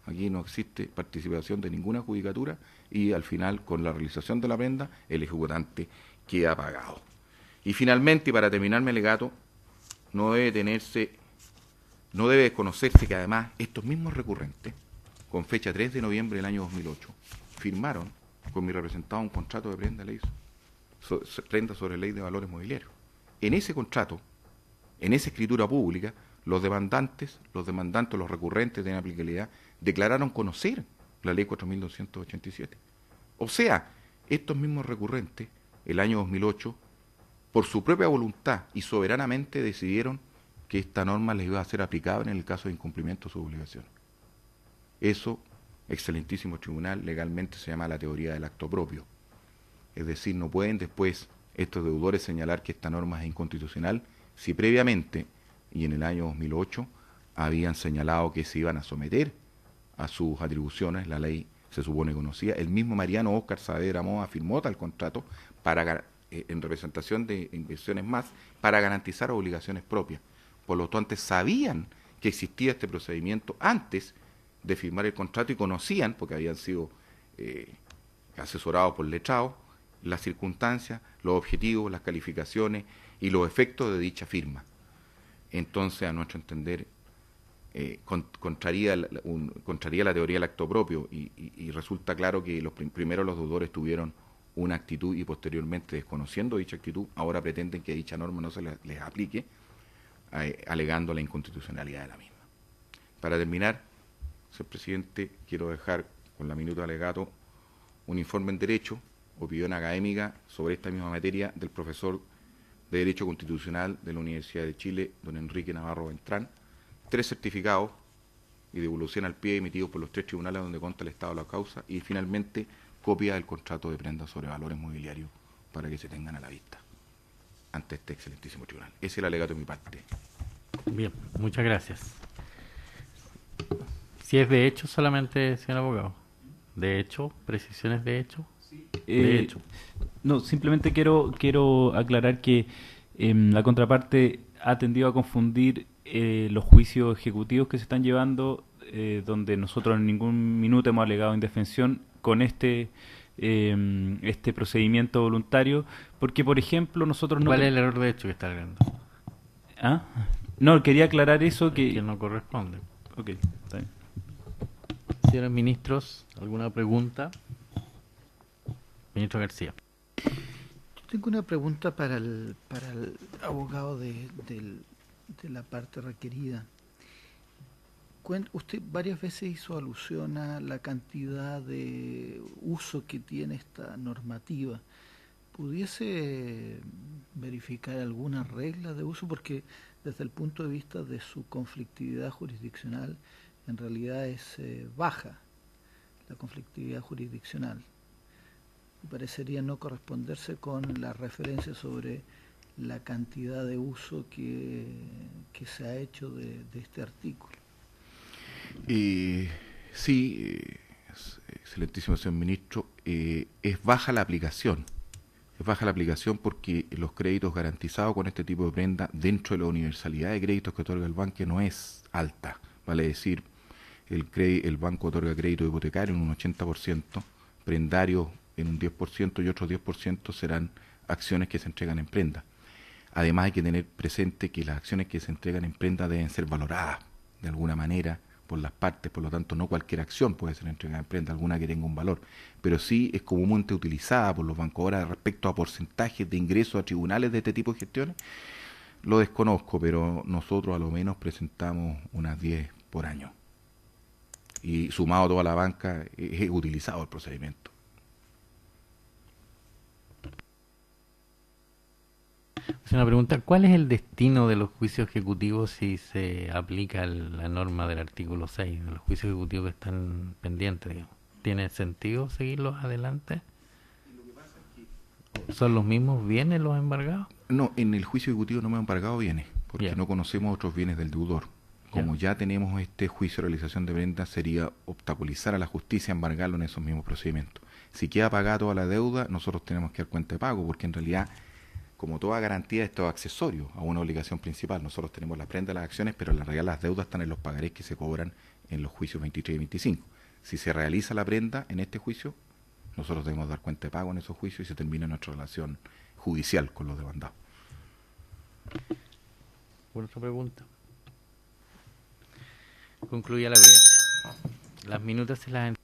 Aquí no existe participación de ninguna judicatura y al final, con la realización de la prenda, el ejecutante queda pagado. Y finalmente, y para terminar mi alegato, no debe desconocerse que además estos mismos recurrentes, con fecha 3 de noviembre del año 2008, firmaron con mi representado un contrato de prenda sobre ley de valores mobiliarios. En ese contrato, en esa escritura pública, los demandantes, los recurrentes de inaplicabilidad, declararon conocer la ley 4.287. O sea, estos mismos recurrentes, el año 2008, por su propia voluntad y soberanamente decidieron que esta norma les iba a ser aplicable en el caso de incumplimiento de sus obligaciones. Eso, excelentísimo tribunal, legalmente se llama la teoría del acto propio. Es decir, no pueden después estos deudores señalar que esta norma es inconstitucional si previamente, y en el año 2008, habían señalado que se iban a someter a sus atribuciones, la ley se supone conocía. El mismo Mariano Óscar Saavedra Moa firmó tal contrato en representación de Inversiones Más para garantizar obligaciones propias. Por lo tanto, sabían que existía este procedimiento antes de firmar el contrato y conocían, porque habían sido asesorados por letrados, las circunstancias, los objetivos, las calificaciones y los efectos de dicha firma. Entonces, a nuestro entender, contraría la teoría del acto propio y resulta claro que primero los deudores tuvieron una actitud y posteriormente, desconociendo dicha actitud, ahora pretenden que dicha norma no se les aplique, alegando la inconstitucionalidad de la misma. Para terminar, señor presidente, quiero dejar con la minuta de alegato un informe en Derecho, opinión académica sobre esta misma materia del profesor de Derecho Constitucional de la Universidad de Chile, don Enrique Navarro Beltrán, 3 certificados y devolución al pie emitidos por los 3 tribunales donde consta el estado de la causa y finalmente copia del contrato de prenda sobre valores mobiliarios para que se tengan a la vista ante este excelentísimo tribunal. Ese es el alegato de mi parte. Bien, muchas gracias. Si es de hecho solamente, señor abogado. ¿De hecho? ¿Precisiones de hecho? De hecho. No, simplemente quiero aclarar que la contraparte ha tendido a confundir los juicios ejecutivos que se están llevando, donde nosotros en ningún minuto hemos alegado indefensión con este procedimiento voluntario, porque, por ejemplo, nosotros no... ¿Cuál es el error de hecho que está alegando? ¿Ah? No, quería aclarar eso que no corresponde. Ok, está bien. Señores ministros, ¿alguna pregunta? Ministro García. Yo tengo una pregunta para el abogado de la parte requerida. Usted varias veces hizo alusión a la cantidad de uso que tiene esta normativa. ¿Pudiese verificar alguna regla de uso? Porque desde el punto de vista de su conflictividad jurisdiccional, en realidad es baja la conflictividad jurisdiccional. Y parecería no corresponderse con la referencia sobre la cantidad de uso que se ha hecho de este artículo. Sí, excelentísimo señor ministro, es baja la aplicación. Es baja la aplicación porque los créditos garantizados con este tipo de prenda dentro de la universalidad de créditos que otorga el banco no es alta. Vale decir, el banco otorga crédito hipotecario en un 80%, prendarios en un 10% y otros 10% serán acciones que se entregan en prenda. Además hay que tener presente que las acciones que se entregan en prenda deben ser valoradas de alguna manera por las partes, por lo tanto no cualquier acción puede ser entregada en prenda, alguna que tenga un valor, pero sí es comúnmente utilizada por los bancos. Ahora, respecto a porcentajes de ingresos a tribunales de este tipo de gestiones, lo desconozco, pero nosotros a lo menos presentamos unas 10 por año. y sumado a toda la banca, es utilizado el procedimiento. Es una pregunta, ¿cuál es el destino de los juicios ejecutivos si se aplica la norma del artículo 6, de los juicios ejecutivos que están pendientes, digamos? ¿Tiene sentido seguirlos adelante? ¿Son los mismos bienes los embargados? No, en el juicio ejecutivo no hemos embargado bienes, porque no conocemos otros bienes del deudor. Como ya tenemos este juicio de realización de prenda, sería obstaculizar a la justicia embargarlo en esos mismos procedimientos. Si queda pagada toda la deuda, nosotros tenemos que dar cuenta de pago, porque en realidad, como toda garantía, esto es accesorio a una obligación principal. Nosotros tenemos la prenda de las acciones, pero en realidad las deudas están en los pagarés que se cobran en los juicios 23 y 25. Si se realiza la prenda en este juicio, nosotros debemos dar cuenta de pago en esos juicios y se termina nuestra relación judicial con los demandados. Otra pregunta. Concluye la audiencia. Las minutas se las